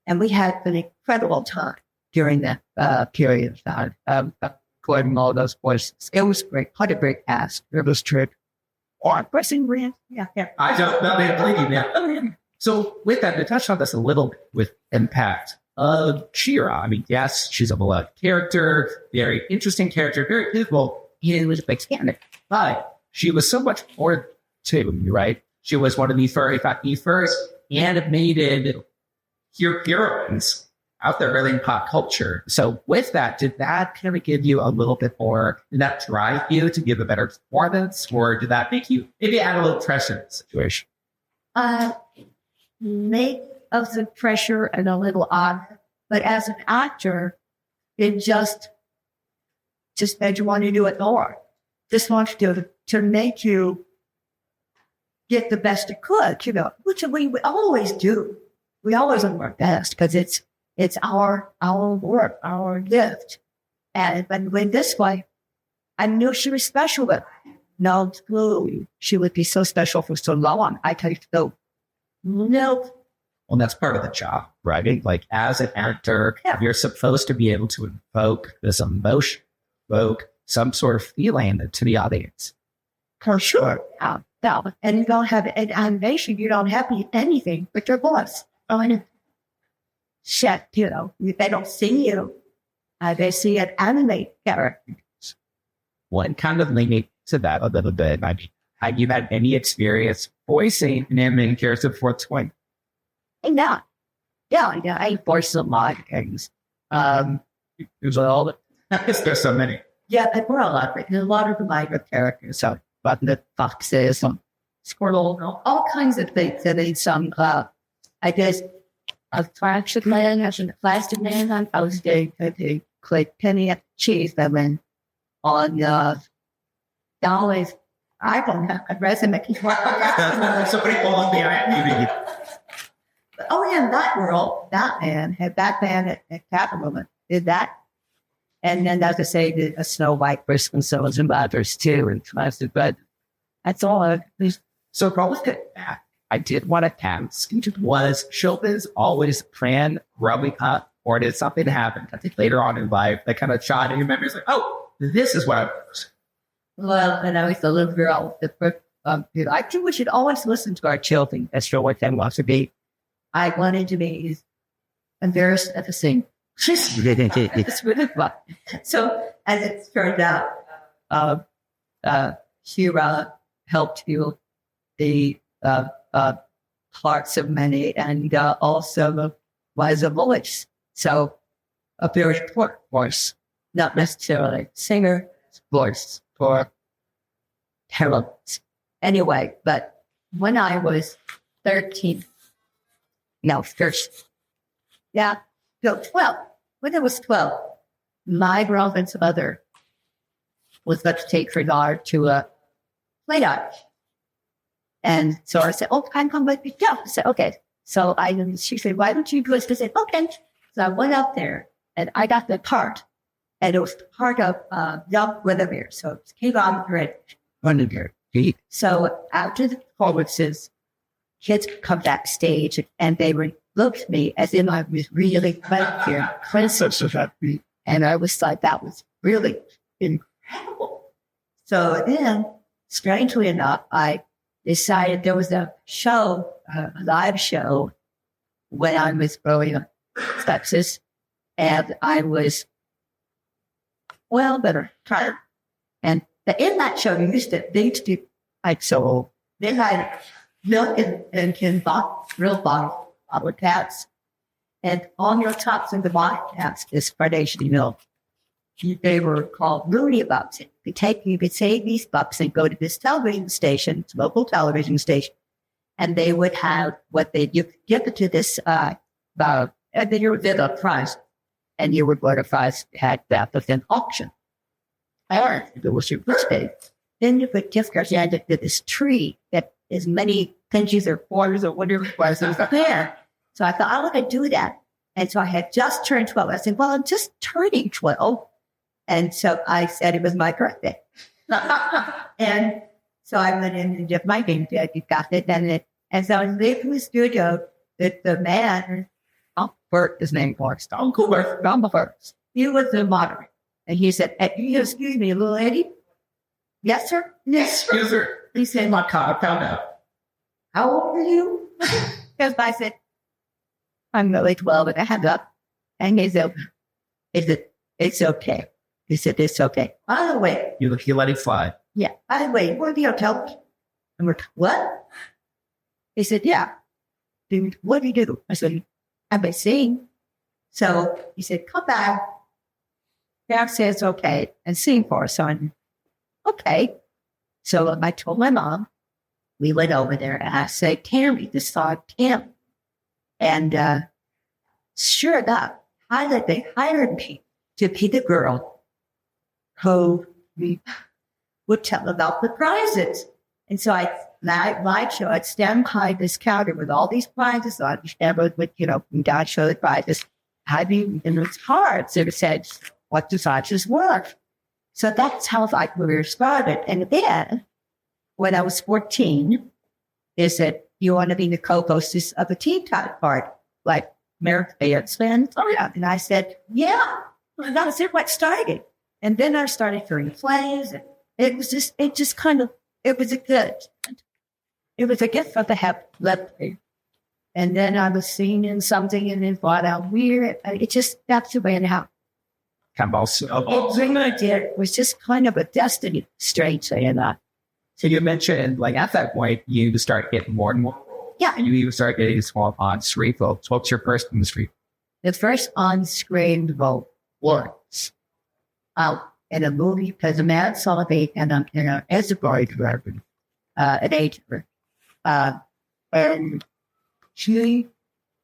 And we had an incredible time during that period of time. Recording all those voices. It was great. What a great cast. It was trick. Or pressing brand. Yeah. I don't know. They believe you now. So with that, to touch on this a little bit with impact of She-Ra. I mean, yes, she's a beloved character, very interesting character, very visible. He was a big fan, but she was so much more to me, right? She was one of the first animated heroines out there really in pop culture. So with that, did that kind of give you a little bit more, did that drive you to give a better performance, or did that make you maybe add a little pressure in the situation? Make of some pressure and a little odd, but as an actor, it just made you want to do it more. Just wants to make you get the best it could, which we always do. we always do our best because it's our work, our gift. And when this way, I knew she was special, but no clue she would be so special for so long. I take no. Well, that's part of the job, right? Like as an actor, you're supposed to be able to invoke this emotion, evoke some sort of feeling to the audience. For sure. No. And you don't have an animation, you don't have anything but your voice. Shit, they don't see you. They see an animated character. Well, kind of leaning to that a little bit. I mean, have you had any experience voicing an animated character before 20? Yeah, I voiced a lot of things. There's so many. Yeah, there were a lot. There's a lot of minor characters. So, the foxes, squirrel, all kinds of things. And then some, I guess, a plastic man, I was doing a click penny at cheese. And then on Dolly's, I don't have a resume. Somebody pulled on the IMDb. Oh, yeah, in that world, Batman at Catwoman did that. And then, as I say, did a Snow White, Christmas, and others too, and classic. But that's all. So, probably I did want to ask, was Chopin's always plan growing up, or did something happen, I think, later on in life that kind of shot in your memories? Like, oh, this is what I was. Well, when I was a little girl, I think we should always listen to our children as to what they want to be. I wanted to be embarrassed at the same. It's really fun. So, as it turned out, Shira helped heal the hearts of many, and also was a voice. So, a very important voice, not necessarily singer, voice for talent. Anyway, but when I was 13, no, first. Yeah, no, 12. When I was 12, my girlfriend's mother was about to take her daughter to a play art. And so I said, oh, can I come with you? Yeah. I said, okay. So she said, why don't you do this? I said, okay. So I went up there and I got the part. And it was part of Young Guinevere. So it came on Guinevere. So after the performances, kids would come backstage and they would look at me as if I was really right here, princess of that beat. And I was like, that was really incredible. So then, strangely enough, I decided there was a show, a live show, when I was growing up in Texas. And I was, better tired. And in that show, they used to like, so they had milk in real bottle caps. And on your tops of the bottle caps is carnation milk. They were called Looney Bucks. You could save these bucks and go to this television station, local television station, and they would have you could give it to this, and then you would get a prize, and you would go to prize had that within auction. Or if it was your birthday, then you put gift cards. You had to get this tree that as many pinches or quarters or whatever it was there. So I thought, I want to do that. And so I had just turned 12. I said, well, I'm just turning 12. And so I said it was my birthday. And so I went in and did my name tag. You got it. And so I was leaving the studio. The man, Bert, his name was Uncle Bert. He was the moderator. And he said, excuse me, little lady. Yes, sir? Yes, sir. He said, my car, I found out. How old are you? Because I said, I'm really 12 and I hung up. And he said, it's okay. He said, it's okay. By the way. You let it fly. Yeah. By the way, what do you tell me? I'm like, what? He said, yeah. Dude, what do you do? I said, I've been singing. So he said, come back. Dad says, okay. And sing for us. So I'm, okay. So I told my mom, we went over there and I said, Tammy, this saw Tam. And sure enough, they hired me to be the girl who would tell about the prizes. And so I live show, I'd stand behind this counter with all these prizes on each ever would, God show the prizes. And it's hard. So it said, what do prizes worth? So that's how my career started. And then when I was 14, they said, you want to be the co-hostess of a teen time party, like American Dance Band? Oh, yeah. And I said, yeah. And that was it, what started. And then I started hearing plays. And it was a gift from the heaven. And then I was singing in something and then thought out weird. That's the way it happened. Everything I did was just kind of a destiny, strangely enough. So you mentioned, like, at that point, you start getting more and more roles. Yeah. And you even start getting small on-screen roles. What's your first on the screen? The first on-screen role was in a movie because a man saw me and I'm as a bodyguard, an agent. And she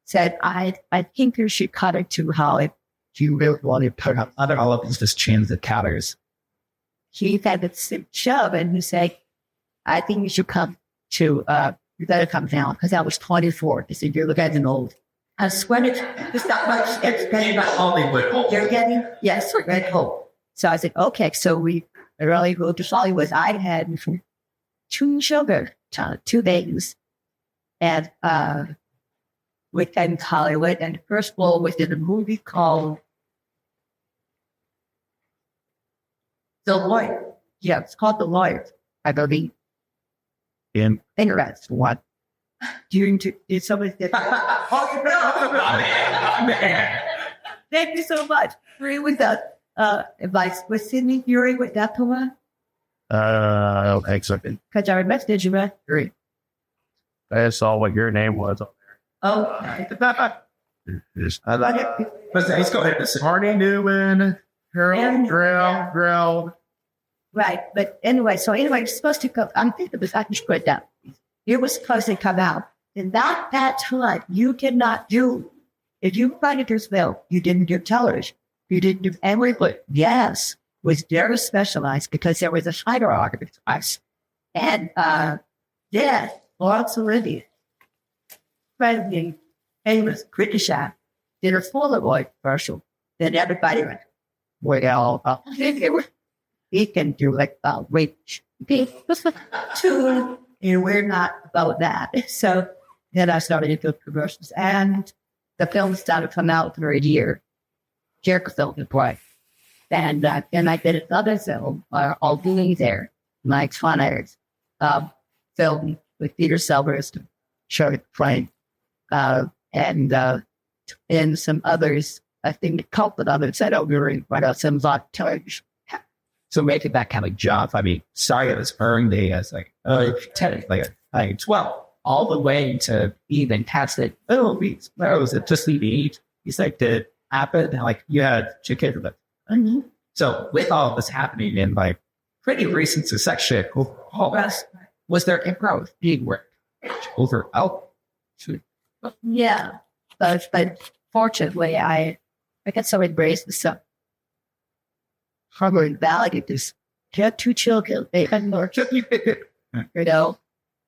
said, I think you should cut it to Hollywood. You really want to put up other all of these just chins and counters. He had this shove and he said, I think you should come to, you better come down because I was 24. He said, you're getting old. I swear there's not much getting about Hollywood. You're getting, yes, red hope. So I said, okay. So we really moved to Hollywood. I had 2 children, 2 babies. And we came to Hollywood. And the first role was in a movie called The Lawyer. Yeah, it's called The Lawyer, I believe. Interesting one. Did somebody say, thank you so much. Agree with that advice. Was Sidney Fury with that one? Excellent. Because I messaged you, right? Great. I saw what your name was on there. Oh, I like it. Let's go ahead. Marty Newman, Harold Grell. Right. But anyway, you're supposed to go. I'm thinking this, I can put it down. It was supposed to come out. And that time, you did not do, if you wanted this film, you didn't do television. You didn't do everything. Yes, was very specialized because there was a hierarchy of us. And then, Lawrence Olivier, friendly, famous British actor, did a Polaroid commercial. Then everybody went, well, he can do like rich. And we're not about that. So then I started to do commercials. And the film started to come out for a year. Jericho film to play. And then I did another film, I'll Be There, Mike Swanner's film with Peter Sellers to show it playing. And some others, I think a couple of others, I don't really write out some lot television. So making that kind of jump, I mean, sorry, it was early as like 10, like 12, all the way to even past it. Where was it? Just the age. He's like, did it happen? Like, you had 2 kids. Mm-hmm. So with all this happening in like pretty recent succession overall, was there improv being worked overall? Yeah, but fortunately, I got so embraced with some Harvard Valley. Just had 2 children. They had more,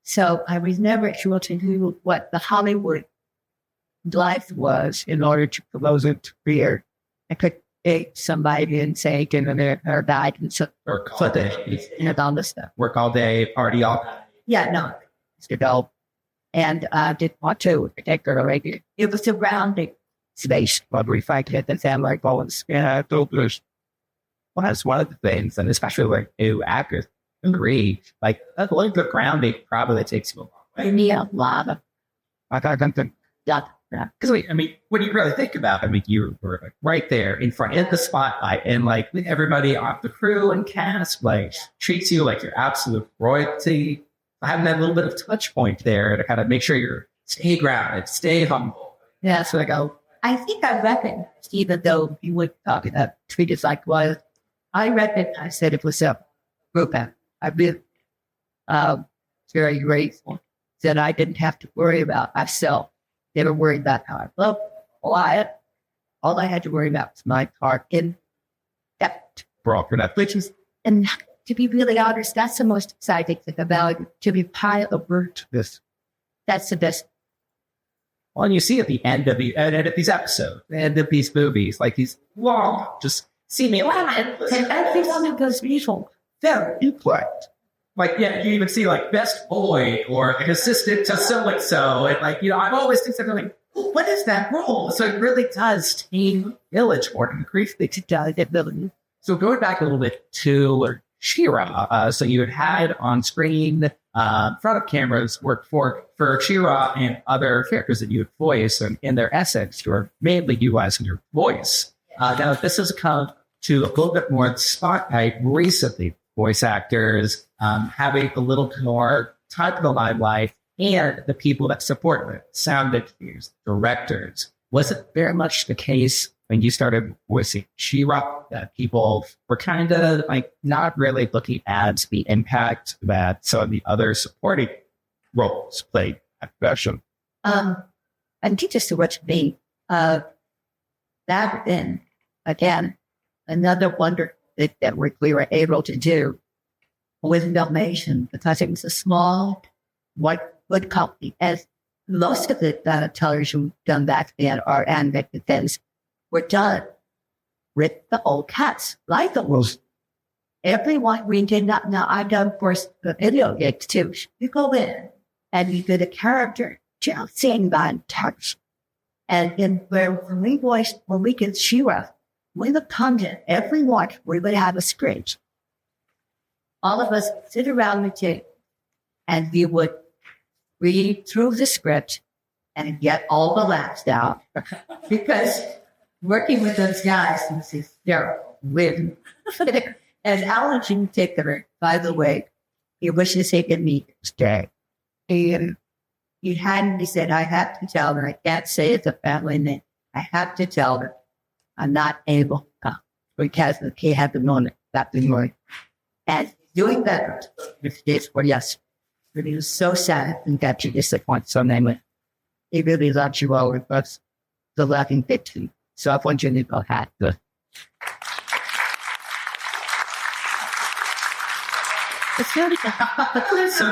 So I was never able to do what the Hollywood life was in order to promote it career. I could take somebody and say, give them their guidance work all day and all this stuff. Work all day, party all night. Yeah, no. And I didn't want to particularly. It was a rounding space where we find it the family goals. Yeah, well, that's one of the things, and especially like new actors agree, like a little bit of grounding probably takes you a long way. You need a lot of because I mean, when you really think about it, I mean, you were like right there in front of the spotlight, and like everybody on the crew and cast like treats you like you're absolute royalty. Having that little bit of touch point there to kind of make sure you're stay grounded, stay humble. Yeah, so I think I recognized, even though you would talk about treat it like was, I recognized that it was a group act. I've been very grateful that I didn't have to worry about myself. Never worried about how I looked. All I had to worry about was my part in depth. Which is and to be really honest, that's the most exciting thing about it, to be part of this. That's the best. Well, and you see at the end of these episodes, the end of these movies, like these long, just see me laugh. And everyone goes beautiful. Very important. Like, yeah, you even see like best boy or an assistant to so-and-so. And like, I've always think something like, what is that role? So it really does take village for it. Increasingly to get village. So going back a little bit to She-Ra, so you had on screen, front of cameras work for She-Ra and other characters that you would voice, and in their essence, you are mainly utilizing your voice. Now, this has come to a little bit more spotlight recently. Voice actors having a little more time in the limelight, and the people that support it, sound engineers, directors. Was it very much the case when you started voicing She-Ra that people were kind of like not really looking at the impact that some of the other supporting roles played at production? And just to what you mean, that then again, another wonder that we were able to do with Dalmatian, because it was a small, good company, as most of the television done back then or animated things were done with the old cats, like the wolves. Everyone we did not know. I've done, of course, the video gigs too. You go in and you get a character just saying that touch. And when we get She-Ra, with the content, everyone, we would have a script. All of us sit around the table and we would read through the script and get all the laughs out. Because working with those guys was hysterical. And Alan in particular, by the way, he wishes he could meet this day. And he said, I have to tell her, I can't say it's a family name. I have to tell her I'm not able to come because he had the moment that the morning. And doing that, if this were yes, but he was so sad and got you disappointed. So he really loved you all with us, the laughing victim. So I want you to go ahead. Good. So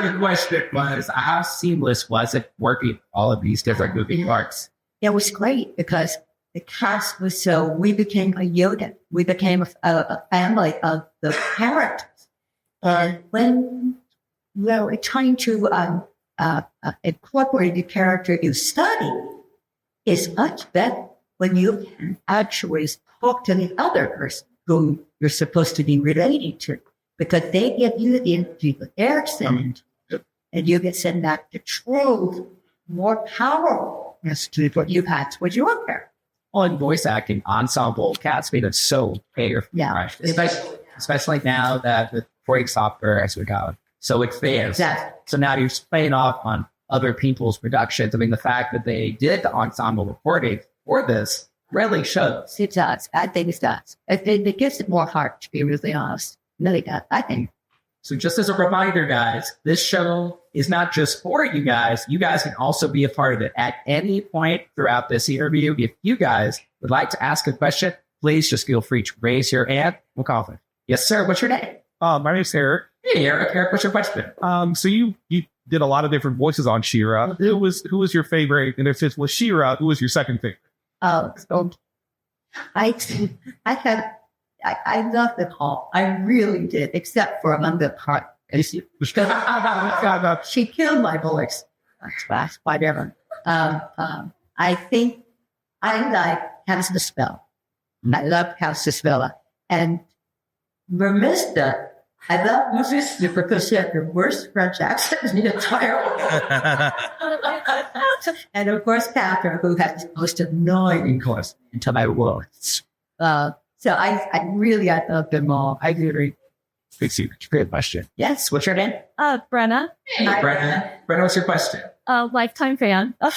the question was, how seamless was it working all of these different moving parts? It was great because the cast was we became a unit. We became a family of the characters. And when we're trying to incorporate the character you study, it's much better when you can actually talk to the other person who you're supposed to be relating to, because they give you the energy that they're sending, and you can send that to truth more powerful to what you've had with your character. On voice acting, ensemble cast made it so powerful. Yeah. Right? Especially now that the voice software, as we call it, so expands. Exactly. So now you're playing off on other people's productions. I mean, the fact that they did the ensemble recording for this really shows. It does. I think it does. It gives it more heart, to be really honest. Really does, I think. So just as a reminder, guys, this show is not just for you guys. You guys can also be a part of it at any point throughout this interview. If you guys would like to ask a question, please just feel free to raise your hand. We'll call it. Yes, sir. What's your name? My name's Eric. Hey, Eric. What's your question? So you did a lot of different voices on She-Ra. Who was your favorite? And if it was She-Ra, who was your second favorite? So I love them all. I really did, except for Amanda Part. She killed my voice. That's whatever. I think I like House the Spell. I love House the Spell. And Mermista, I love Mermista because she had the worst French accent in the entire world. And of course, Catherine, who has the most annoying voice into my words. So I love them all. I really. Great question. Yes. What's your name? Brenna. Hey, Brenna. Brenna, what's your question? Lifetime fan. I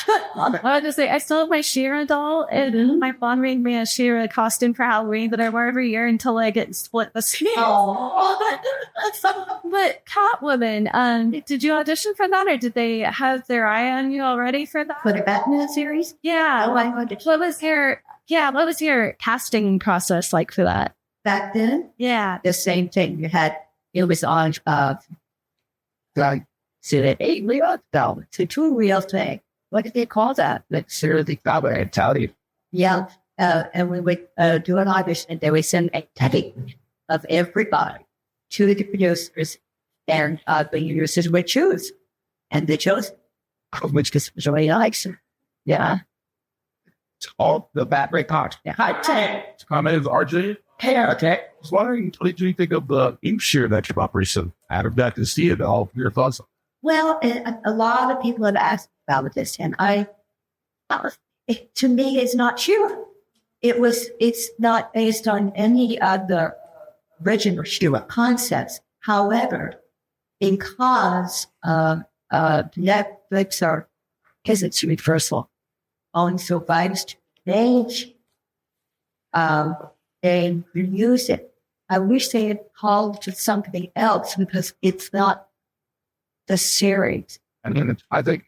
wanted to say, I still have my She-Ra doll, and my mom made me a She-Ra costume for Halloween that I wear every year until I get split the seams. But Catwoman, did you audition for that, or did they have their eye on you already for that? For the Batman series? Yeah. What was your casting process like for that? Back then? Yeah. The same thing. You had It was on like real film. It's a true real thing. What did they call that? Like Seriously, probably I tell you. yeah. And we would do an audition, and they would send a tape of everybody to the producers, and the producers would choose, and they chose which was really nice. Yeah. It's all the bad rate part. Yeah. Hi, My name is RJ. Hey, okay. I was wondering, what did you think of the ink shear that you bought recently? I haven't got to see it. All your thoughts? Well, a lot of people have asked about this, and to me, it's not true. It's not based on any of the original Shira concepts. However, because Netflix because it's Universal also rights to change, they reuse it. I wish they had called to something else because it's not the series. And then I think,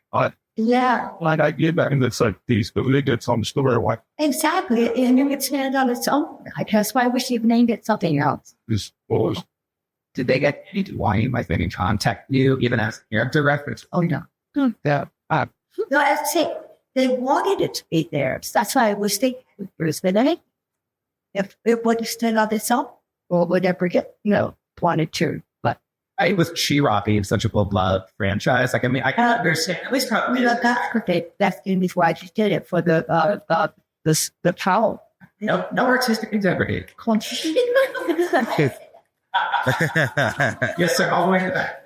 yeah, like I get back in this like these, but they get some story. Why? Exactly, and it would stand on its own. I guess why wish you'd named it something else. Did they get any Why my thing contact you even as character reference? Oh no. Yeah. No, I say they wanted it to be theirs. That's why I wish they Bruce Banner. If it would have stood on its own, or would ever get, wanted to. But with She-Ra being such a beloved franchise, like I mean, I can understand at least how that's great. That's going to be why I just did it for the power. No artistic integrity. Yes, sir. All the way to that.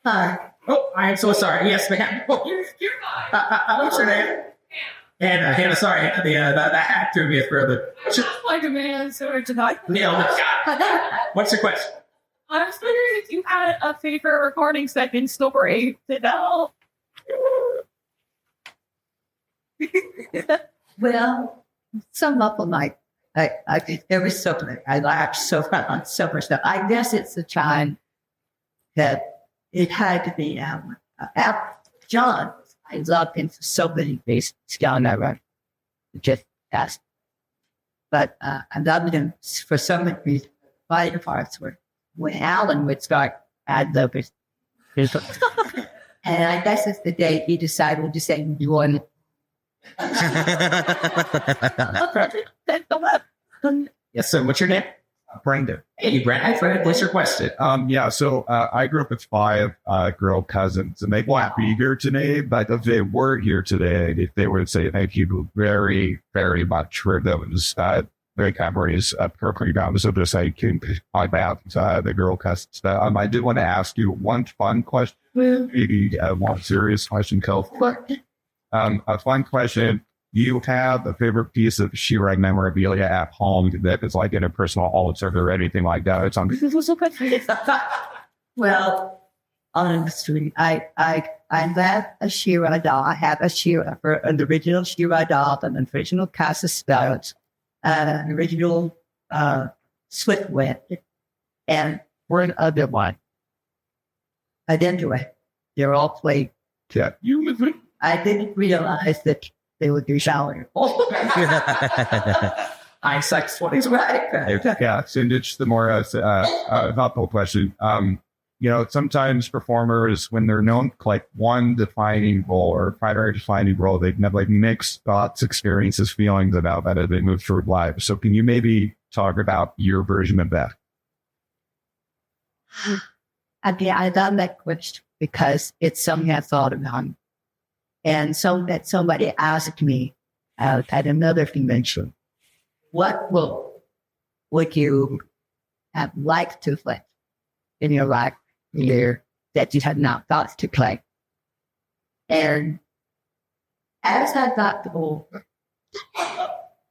Hi. Oh, I am so sorry. Yes, ma'am. Oh, what's your name? And Hannah, sorry, the actor we have for the. Like a man, sorry tonight. Neil, what's your question? I was wondering if you had a favorite recording second story to tell. Well, some of them there was something I laughed so much on so much stuff. I guess it's the time that it had to be John. I loved him for so many reasons. John never just asked. But I loved him for so many reasons. Fighting parts were when Alan would start ad libbing. And I guess it's the day he decided to say you want Yes, sir. What's your name? Brandon. Hey, Brandon. What's your question? So I grew up with 5 girl cousins, and they won't be here today. But if they were here today, they would say thank you very, very much for those very memories of Kirkland Ground. So just I can about the girl cousins. I did want to ask you one fun question, maybe one serious question, Kel. A fun question. You have a favorite piece of She-Ra memorabilia at home that is like in a personal altar or anything like that? It's on. Well, honestly, I love a She-Ra doll. I have a She-Ra for an original She-Ra doll, an original cast of spells, an original Swiftwind, and we're an other one. I didn't do it. They're all played. Yeah, I didn't realize that they would be showering. Isaac's what he's right. Yeah, so it's the more thoughtful question. Sometimes performers, when they're known like one defining role or primary defining role, they can have like mixed thoughts, experiences, feelings about that as they move through life. So can you maybe talk about your version of that? Again, I love that question because it's something I thought about. And so that somebody asked me at another convention, what role would you have liked to play in your life here that you had not thought to play? And as I got older,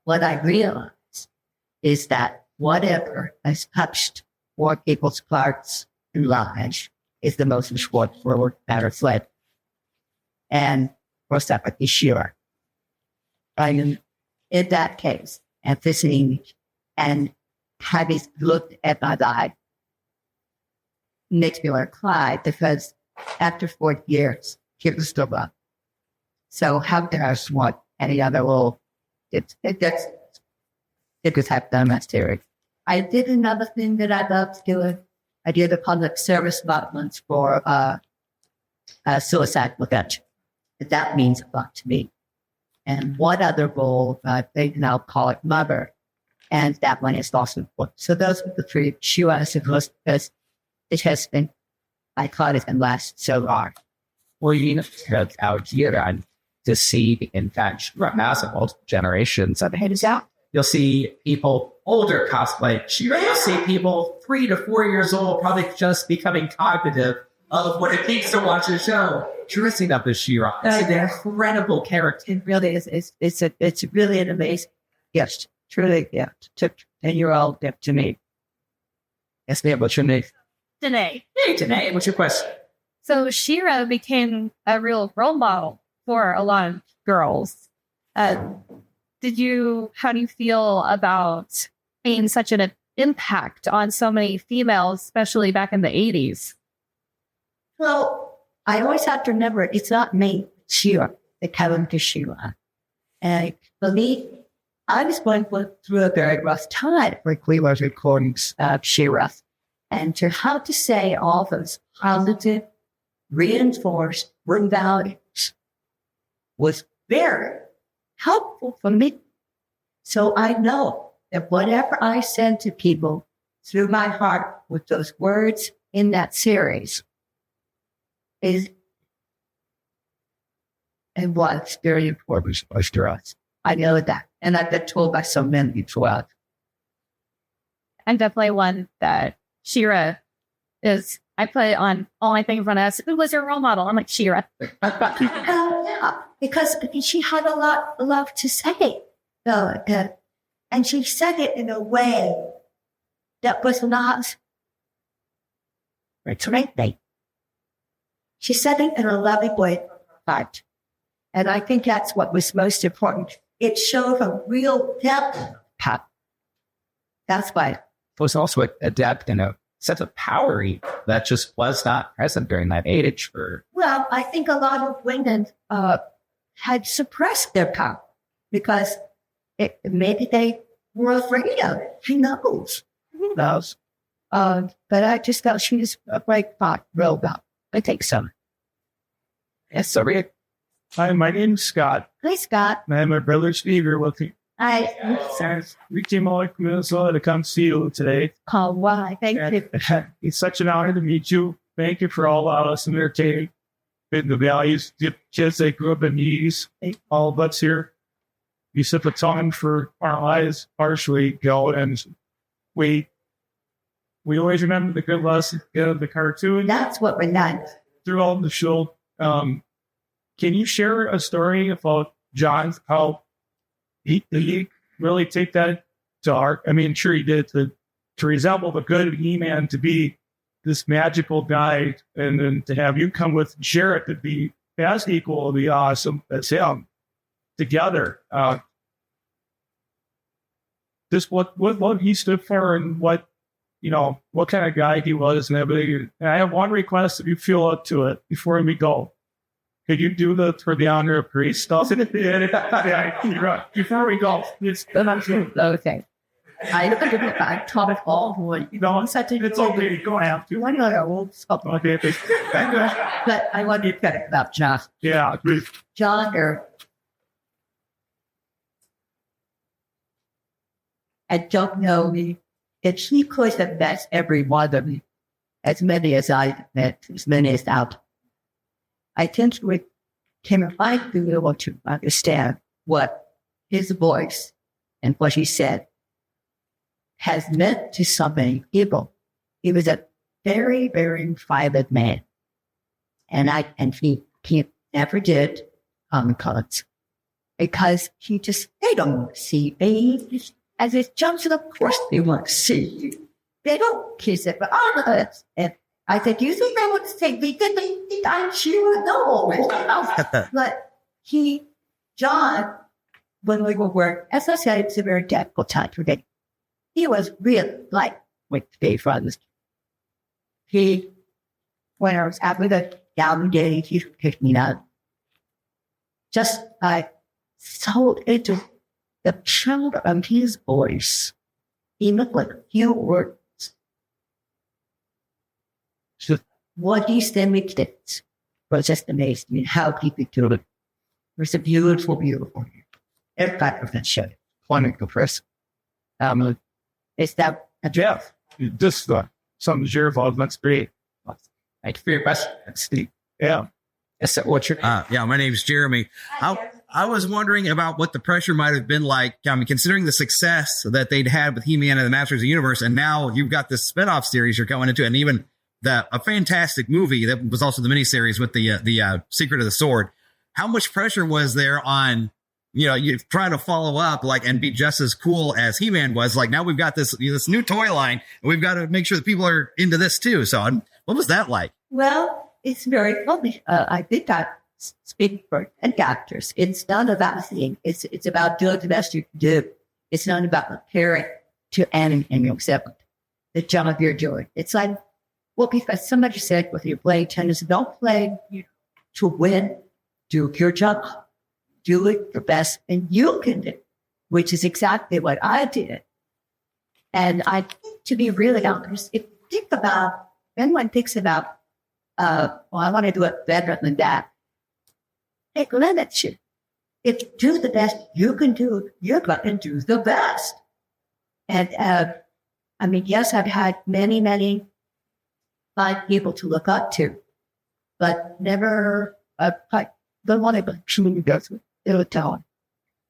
what I realized is that whatever has touched more people's hearts and lives is the most important role that are fled. And what's that like She-Ra? In that case, at this age, and having looked at my life makes me want to cry because after 40 years, it was still up. So how dare I want any other role? It just have done that series. I did another thing that I loved doing I did a public service announcement for suicide prevention. And that means a lot to me. And one other role, they now call it mother. And that one is also important. So those are the three she was supposed because it has been iconic and lasts so long. Well, you know, out here to see, in fact, massive multiple generations of hands out. You'll see people older cosplay. You'll see people 3 to 4 years old, probably just becoming cognitive of what it takes to watch a show, dressing up as She-Ra. It's an incredible character. It really is. It's really an amazing gift. Truly a gift. Took 10-year-old gift to me. Yes, ma'am. What's your name? Danae. Hey, Danae. What's your question? So She-Ra became a real role model for a lot of girls. How do you feel about being such an impact on so many females, especially back in the 80s? Well, I always have to remember it's not me, She-Ra, that came to She-Ra. And for me, I was going through a very rough time when we were recording She-Ra. And to have to say all those positive, reinforced values was very helpful for me. So I know that whatever I send to people through my heart with those words in that series is and was very important for us. I know that. And I've been told by so many throughout. I'm definitely one that She-Ra is. I put it on all my things on us. Who was your role model? I'm like, She-Ra. Yeah, because she had a lot to say. And she said it in a way that was not threatening. She said it in a loving way. And I think that's what was most important. It showed a real depth. That's why. It was also a depth and a sense of power that just was not present during that age. Well, I think a lot of women had suppressed their power because maybe they were afraid of it. Who knows? Who knows? But I just felt she was a great real about. I think so. Yes, sorry. Hi, my name's Scott. Hi, Scott. And my brother Steve here with me. Hi. We came all from Minnesota to come see you today. Oh, why? Thank you. It's such an honor to meet you. Thank you for all us entertaining the values. The kids that grew up in the 80s, all of us here. You set the tone for our lives partially, Joe, and we always remember the good lessons of the cartoon. That's what we're not. Throughout the show. Can you share a story about John, how he really take that to heart? I mean, sure he did to resemble the good He-Man to be this magical guy, and then to have you come with Jarrett to be as equal to be awesome as him together. Just what he stood for and what kind of guy he was and everything. And I have one request if you feel up to it before we go. Could you do for the honor of priest stuff? Yeah, before we go. Okay. I taught it all. It's okay. You don't have to. Okay. But I want to get it about John. Yeah. John, I don't know if he could have met every one of me, as many as I met, as many as out. I think we might be able to understand what his voice and what he said has meant to so many people. He was a very, very private man. And he never did comments because they don't want to see me. As it jumps, of course they want to see you. They don't kiss it, but and I said, do you think they would say, I'm sure, no. But John, when we were working, as I said, it's a very difficult time for him. He was really with the friends. When I was after the down days, he picked me up. Just so into the sound of his voice, even with few words. So what these kids was just amazing. I mean, how he could do it. It was a beautiful, beautiful impact of that show. Planet Comicon. It's that Jeff, this something's your fault. That's great. Thank you for your question, Steve. Yeah. So what's your name? Yeah, my name's Jeremy. I was wondering about what the pressure might have been like. I mean, considering the success that they'd had with He-Man and the Masters of the Universe, and now you've got this spinoff series you're going into, and even a fantastic movie that was also the miniseries with the Secret of the Sword. How much pressure was there on, you trying to follow up and be just as cool as He-Man was? Like, now we've got this new toy line, and we've got to make sure that people are into this too. So what was that like? Well, it's very funny. I did that speak for actors. It's not about seeing. It's about doing the best you can do. It's not about comparing to anything except the job you're doing. It's like, well, because somebody said, when you play tennis, don't play to win. Do your job. Do it the best and you can do, which is exactly what I did. And to be really honest, if you think about, anyone thinks about, I want to do it better than that. It limits you. If you do the best you can do, you're going to do the best. And, yes, I've had many, many fine people to look up to, but never, don't want to truly go through. It'll tell them.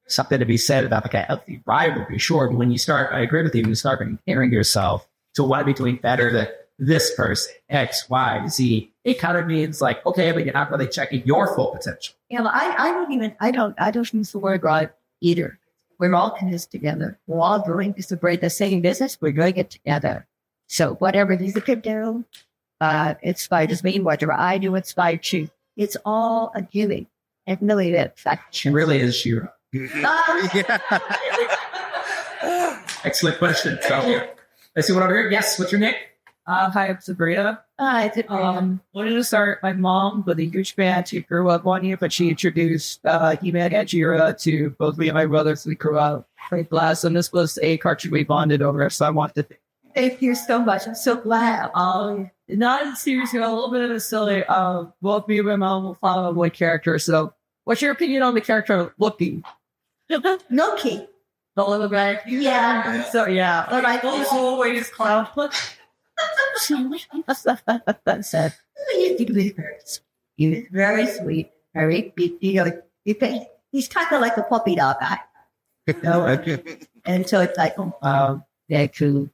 Something to be said about a healthy rivalry, sure. But when you start, I agree with you, when you start comparing yourself to what I'd be doing better than this person, X, Y, Z, it kind of means like, okay, but you're not really checking your full potential. I don't use the word right either. We're all in this together. We're all doing this to break the same business. We're doing it together. So whatever these could do, inspires me. Whatever I do inspires you. It's all a giving. And really, she really is Shira. Excellent question. So, let's see what over here. Yes, what's your name? Hi, I'm Sabrina. Hi, wanted to start. My mom was a huge fan. She grew up on you, but she introduced He-Man and She-Ra to both me and my brothers. We grew up very blessed, and this was a cartoon we bonded over. So I wanted to thank you so much. I'm so glad. Not seriously, a little bit of a silly. Both me and my mom will follow one character. So, what's your opinion on the character Loki? Loki. The little guy. Yeah. So yeah, all right. Those always clown. That said, he's very sweet, very. He's kind of like a puppy dog guy. And so it's like, they're cool.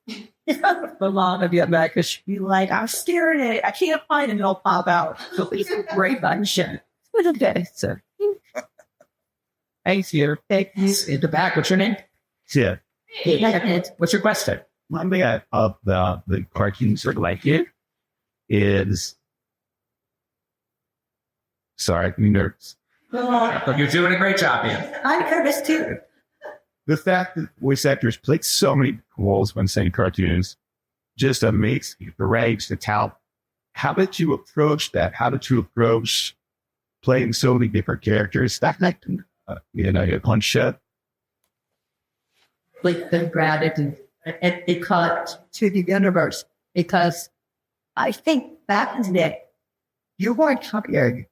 My mom would get mad because she'd be like, I'm staring at it. I can't find it. And it'll pop out. So it's a great function. Okay, so. Thanks, you. In the back, what's your name? Yeah. What's your question? One thing of the cartoons that I like it is, sorry, I'm nervous. You're doing a great job, man. I'm nervous too. The fact that voice actors play so many roles when saying cartoons just amazes me. The range, the talent. How did you approach that? How did you approach playing so many different characters? That like, one shot. Like the gratitude and it caught to the universe, because I think back in the day, you weren't hired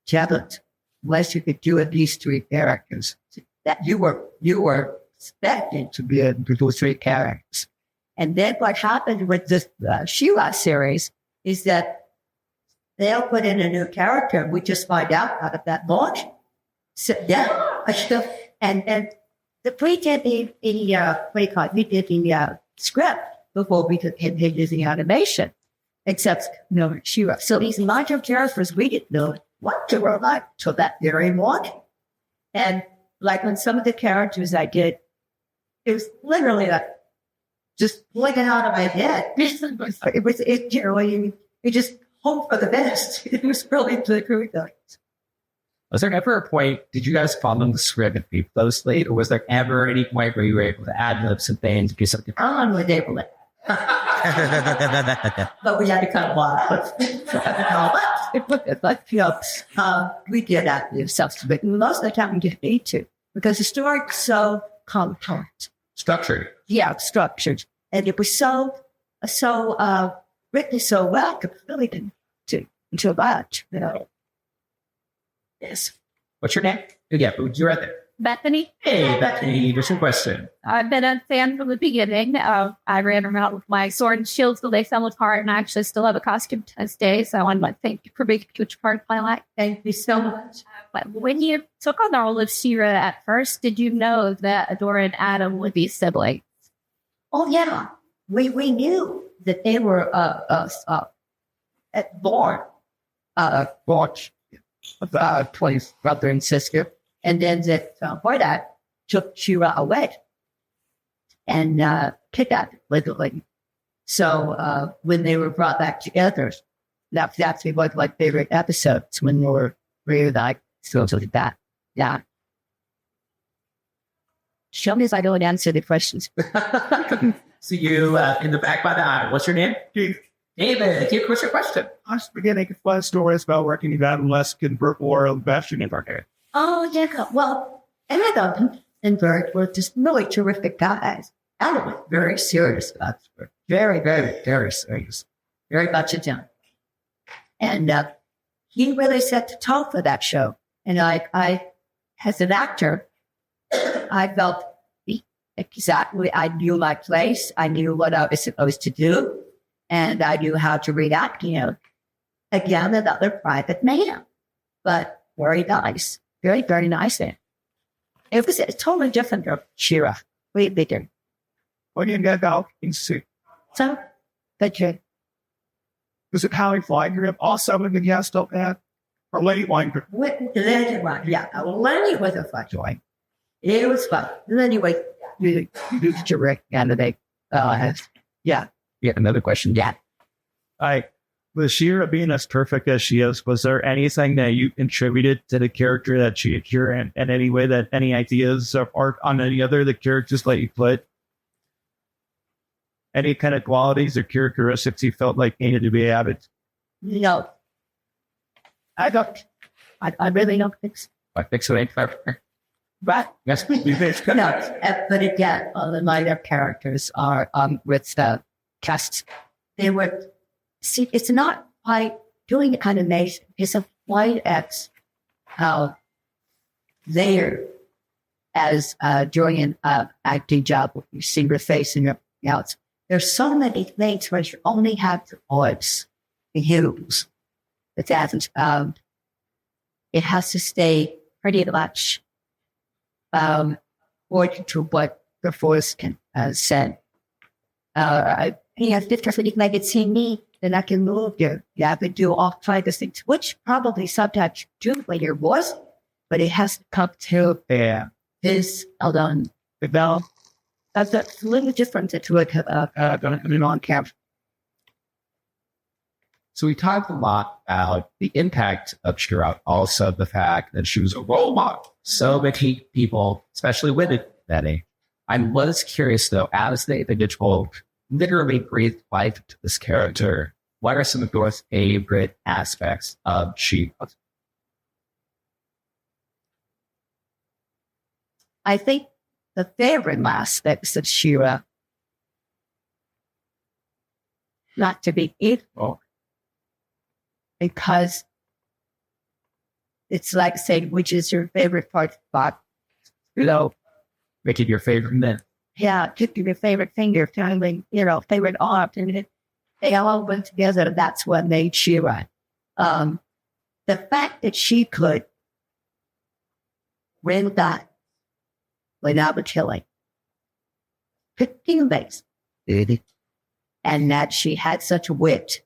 talent unless you could do at least 3 characters. That you were expected to be able to do 3 characters. And then what happened with this She-Ra series is that they'll put in a new character, and we just find out of that launch. So and we did the script before we could hit the animation, except She-Ra. So these minor characters, we didn't know what they were like till that very morning. And like when some of the characters I did, it was literally like just blinking out of my head. You just hope for the best. It was really the nice. Was there ever a point, did you guys follow the script and be closely, or was there ever any point where you were able to add libs and things, do something? On with able to. But we had to cut a lot. We did that stuff, but most of the time we didn't need to, because the story's so compact. Structured. Yeah, structured. And it was so written so well, really to much, you know. Yes. What's your name? Yeah, you're right there. Bethany. Hey, Bethany, what's your question? I've been a fan from the beginning. I ran around with my sword and shields till they fell apart, and I actually still have a costume to this day. So I want to thank you for being a huge part of my life. Thank you so much. But when you took on the role of She-Ra at first, did you know that Adora and Adam would be siblings? Oh yeah, we knew that they were born twice brother and sister, and then that Hordak took She-Ra away and kidnapped her, literally. So when they were brought back together, that's actually one of my favorite episodes when we were really like so like that. Yeah. Show me if I don't answer the questions. See you in the back by the aisle. What's your name? Geek. David, Geek, what's your question? I was beginning to fun stories about working with Adam Lesk and Burt War Bastion in Market. Oh, yeah. Well, Adam and Burt were just really terrific guys. Adam was very serious about it. Very, very, very serious. Very much a gentleman. And he really set the tone for that show. And I as an actor, I felt exactly, I knew my place. I knew what I was supposed to do. And I knew how to react, you know. Again, another private man. But very nice. Very, very nice. It was a totally different from She-Ra. Way bigger. What do you get out in suit? So, but you. Was it Howie Flygrip? Also with the guest up there? Or Lady Weinberg? Lenny was, yeah. Lenny was a fun joy. It was fun. And anyway, you direct candidate. Yeah. Yeah, another question. Yeah. With She-Ra being as perfect as she is, was there anything that you contributed to the character that she appeared in any way, that any ideas or on any other the characters that you played? Any kind of qualities or characteristics you felt like needed to be added? No. I don't. I really don't think so. I think so. But yes, no. But again, all the minor characters are with the cast. They were. See, it's not quite doing animation. It's a quite as there as during an acting job. You see your face and your mouth. There's so many things where you only have the voice, the hues. It doesn't. It has to stay pretty much according to what the voice can send. You have different things like it's in me, then I can move you. You have to do all kinds of things, which probably sometimes you do when your voice, but it has to come to his on that's a little different to it on camera. So we talked a lot about the impact of She-Ra, also the fact that she was a role model. So many people, especially women that age. I was curious though, as the individual literally breathed life to this character, what are some of your favorite aspects of She-Ra? I think the favorite aspects of She-Ra, not to be equal, because it's like saying, which is your favorite part of the body? You know, making your favorite men. Yeah, picking your favorite finger, feeling, favorite art, and they all went together. That's what made She-Ra. The fact that she could win that without killing, picking base, and that she had such wit,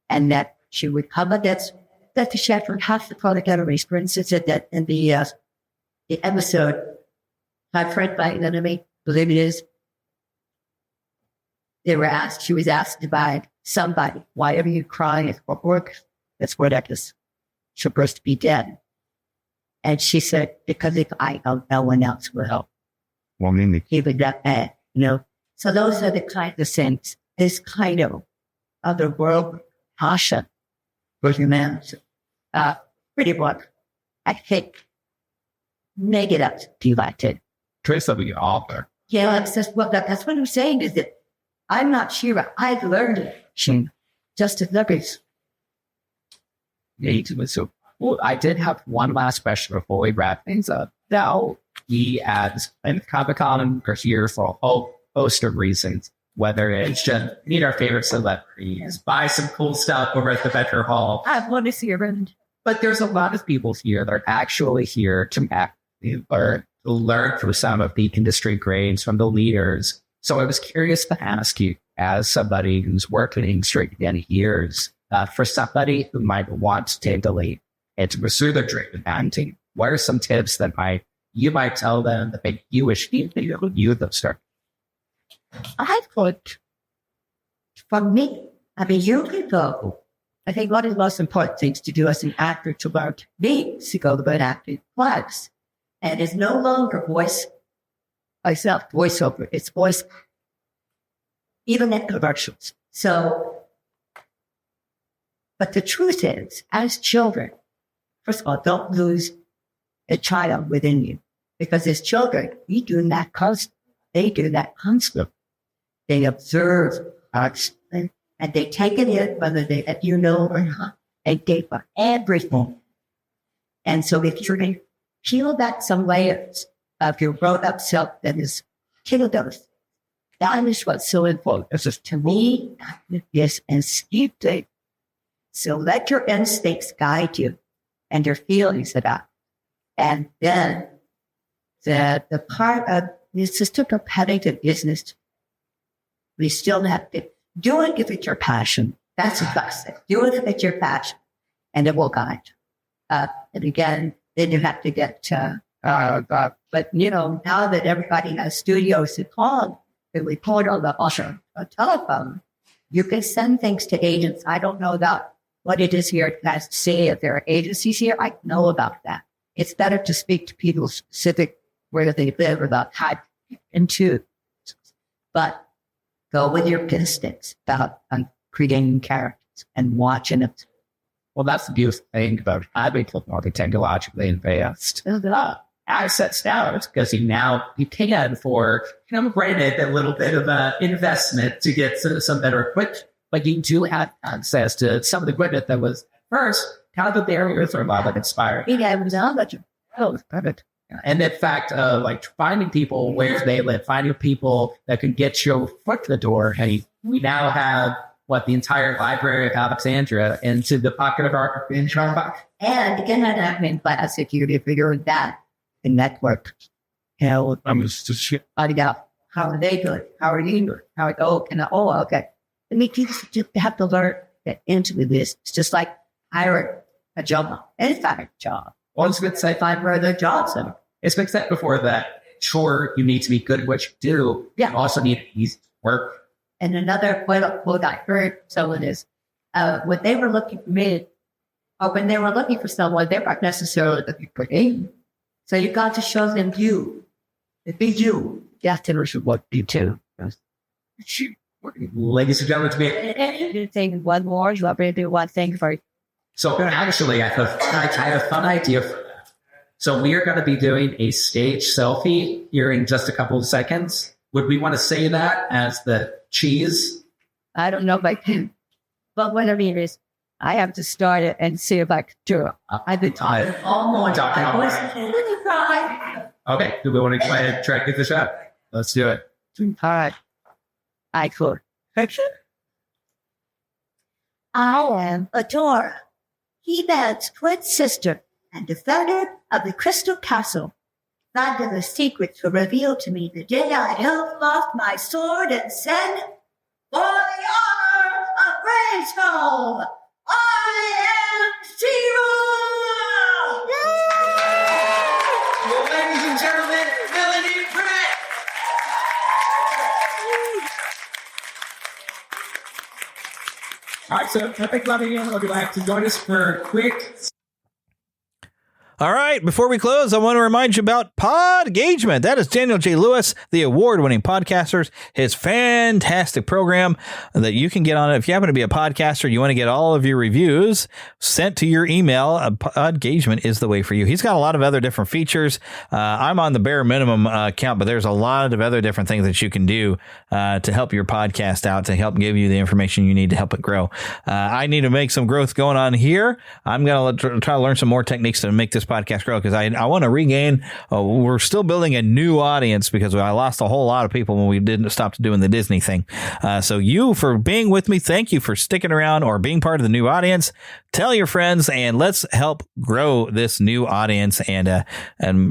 and that she would come against that she had from half the product enemies. For instance, in the episode, "My Friend, My Enemy," I believe it is. She was asked by somebody, "Why are you crying at work? That's where that is supposed to be dead." And she said, "Because if I don't, no one else will help." Well, he would get bad, So those are the kind of things, this kind of otherworld passion for humanity. Pretty much, I think, negative delighted. Trace of the author. Yeah, that's what I'm saying is that I'm not She-Ra. I've learned it. just as nuggets. So I did have one last question before we wrap things up. Now, we as Planet Comicon are here for a whole host of reasons, whether it's just meet our favorite celebrities, buy some cool stuff over at the Better Hall. I want to see your friend. But there's a lot of people here that are actually here to act or to learn from some of the industry grades from the leaders. So I was curious to ask you, as somebody who's worked in industry for many years, for somebody who might want to take the lead and to pursue their dream of acting, what are some tips that you might tell them that make you wish you them start? I thought, for me, you can go. I think one of the most important things to do as an actor to learn to be to go to an acting class. And it's no longer voiceover, it's voice, even in commercials. So, but the truth is, as children, first of all, don't lose a child within you. Because as children, we do that constantly. They do that constantly. They observe constantly, and they take it in, whether they let you know or not. They take for everything. And so if you're going to peel back some layers of your grown-up self that is killed those, that is what's so important. It's just, to me, yes, and instinctive. So let your instincts guide you and your feelings about it. And then the part of it's just a competitive business. We still have to do it if it's your passion. That's the best thing. Do it if it's your passion, and it will guide. And again, then you have to get. But now that everybody has studios at home, and we put on the telephone, you can send things to agents. I don't know about what it is here at Kansas City. If there are agencies here, I know about that. It's better to speak to people specific where they live about how into. But go with your instincts about creating characters and watching it. Well, that's the beautiful thing about having technologically advanced assets now. It's because you can for, granted, a little bit of investment to get some better equipment, but you do have access to some of the equipment that was first kind of the barriers are a lot inspired. Yeah, it was perfect. And in fact, finding people where they live, finding people that can get your foot to the door. And we now have the entire library of Alexandria into the pocket of our box. And again, an admin class, if you figure that the network, find out how are they doing? How are you doing? Okay. I mean, you just have to learn that into this. It's just like hiring a job, any kind of job. Well, it's been said, find where their jobs are. It's been said before that, sure, you need to be good at what you do. Yeah. You also need to easy work. And another quote I heard someone is, when they were looking for me, or when they were looking for someone, they weren't necessarily looking for me. So you got to show them you. It be you. That's what you do. Ladies and gentlemen, to me. Think one more. You want me to do one thing for you? So actually, I have a fun idea. So we are going to be doing a stage selfie here in just a couple of seconds. Would we want to say that as the cheese? I don't know if I can. But whatever it is, I have to start it and see if I can do it. I've been talking all morning. Okay. Do we want to try to get this out? Let's do it. All right. I could. I am Etheria, He-Man's twin sister and defender of the Crystal Castle. None of the secrets were revealed to me the day I held aloft my sword and said, "For the honor of Grayskull, I am Zero!" Well, ladies and gentlemen, Melendy Britt! All right, so I think a lot of you will be back to join us for a quick. All right, before we close, I want to remind you about Podgagement. That is Daniel J. Lewis, the award-winning podcaster, his fantastic program that you can get on it. If you happen to be a podcaster, you want to get all of your reviews sent to your email, Podgagement is the way for you. He's got a lot of other different features. I'm on the bare minimum account, but there's a lot of other different things that you can do to help your podcast out, to help give you the information you need to help it grow. I need to make some growth going on here. I'm going to try to learn some more techniques to make this podcast grow, because I want to regain. We're still building a new audience because I lost a whole lot of people when we didn't stop doing the Disney thing. So you for being with me. Thank you for sticking around or being part of the new audience. Tell your friends and let's help grow this new audience and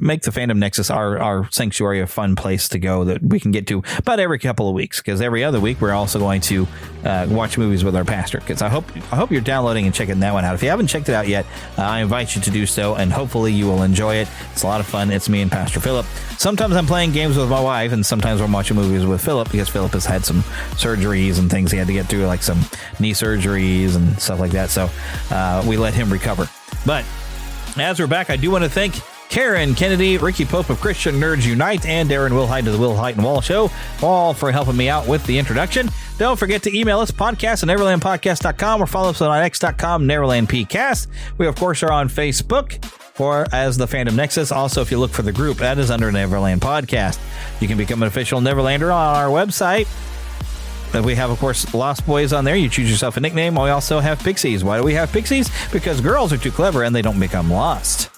make the Fandom Nexus our sanctuary, a fun place to go that we can get to about every couple of weeks, because every other week we're also going to watch movies with our pastor. Because I hope you're downloading and checking that one out. If you haven't checked it out yet, I invite you to do so, and hopefully you will enjoy it. It's a lot of fun. It's me and Pastor Philip. Sometimes I'm playing games with my wife, and sometimes I'm watching movies with Philip, because Philip has had some surgeries and things he had to get through, like some knee surgeries and stuff like that. So we let him recover. But as we're back, I do want to thank Karen Kennedy, Ricky Pope of Christian Nerds Unite, and Darren Wilhite of the Wilhite and Wall Show, all for helping me out with the introduction. Don't forget to email us, podcast at neverlandpodcast.com, or follow us on x.com, neverlandpcast. We, of course, are on Facebook as the Fandom Nexus. Also, if you look for the group, that is under Neverland Podcast. You can become an official Neverlander on our website. We have, of course, Lost Boys on there. You choose yourself a nickname. We also have Pixies. Why do we have Pixies? Because girls are too clever and they don't become lost.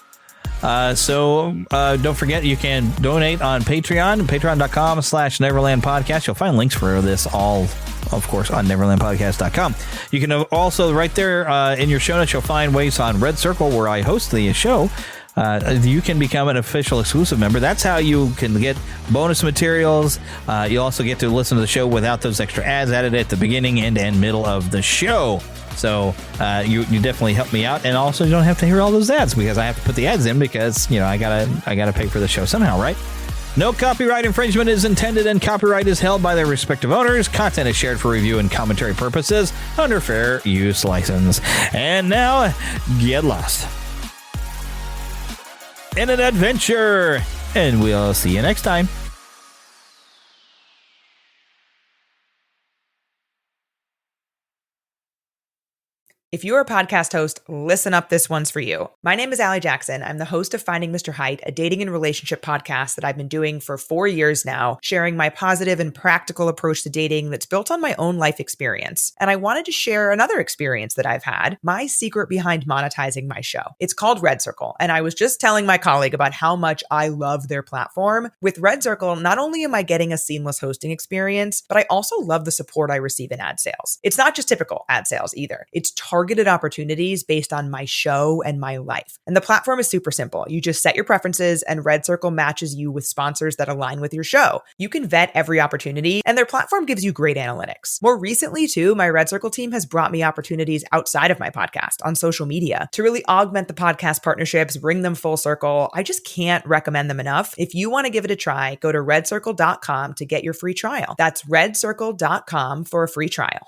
So don't forget, you can donate on Patreon, patreon.com/Neverland Podcast. You'll find links for this all, of course, on neverlandpodcast.com. You can also, right there in your show notes, you'll find ways on Red Circle, where I host the show. You can become an official exclusive member. That's how you can get bonus materials. You also get to listen to the show without those extra ads added at the beginning and middle of the show. So you definitely help me out, and also you don't have to hear all those ads, because I have to put the ads in, because I gotta pay for the show somehow, right? No copyright infringement is intended, and copyright is held by their respective owners. Content is shared for review and commentary purposes under fair use license. And now, get lost in an adventure, and we'll see you next time. If you're a podcast host, listen up, this one's for you. My name is Allie Jackson. I'm the host of Finding Mr. Height, a dating and relationship podcast that I've been doing for 4 years now, sharing my positive and practical approach to dating that's built on my own life experience. And I wanted to share another experience that I've had, my secret behind monetizing my show. It's called Red Circle, and I was just telling my colleague about how much I love their platform. With Red Circle, not only am I getting a seamless hosting experience, but I also love the support I receive in ad sales. It's not just typical ad sales either. It's targeted opportunities based on my show and my life. And the platform is super simple. You just set your preferences, and Red Circle matches you with sponsors that align with your show. You can vet every opportunity, and their platform gives you great analytics. More recently, too, my Red Circle team has brought me opportunities outside of my podcast on social media to really augment the podcast partnerships, bring them full circle. I just can't recommend them enough. If you want to give it a try, go to redcircle.com to get your free trial. That's redcircle.com for a free trial.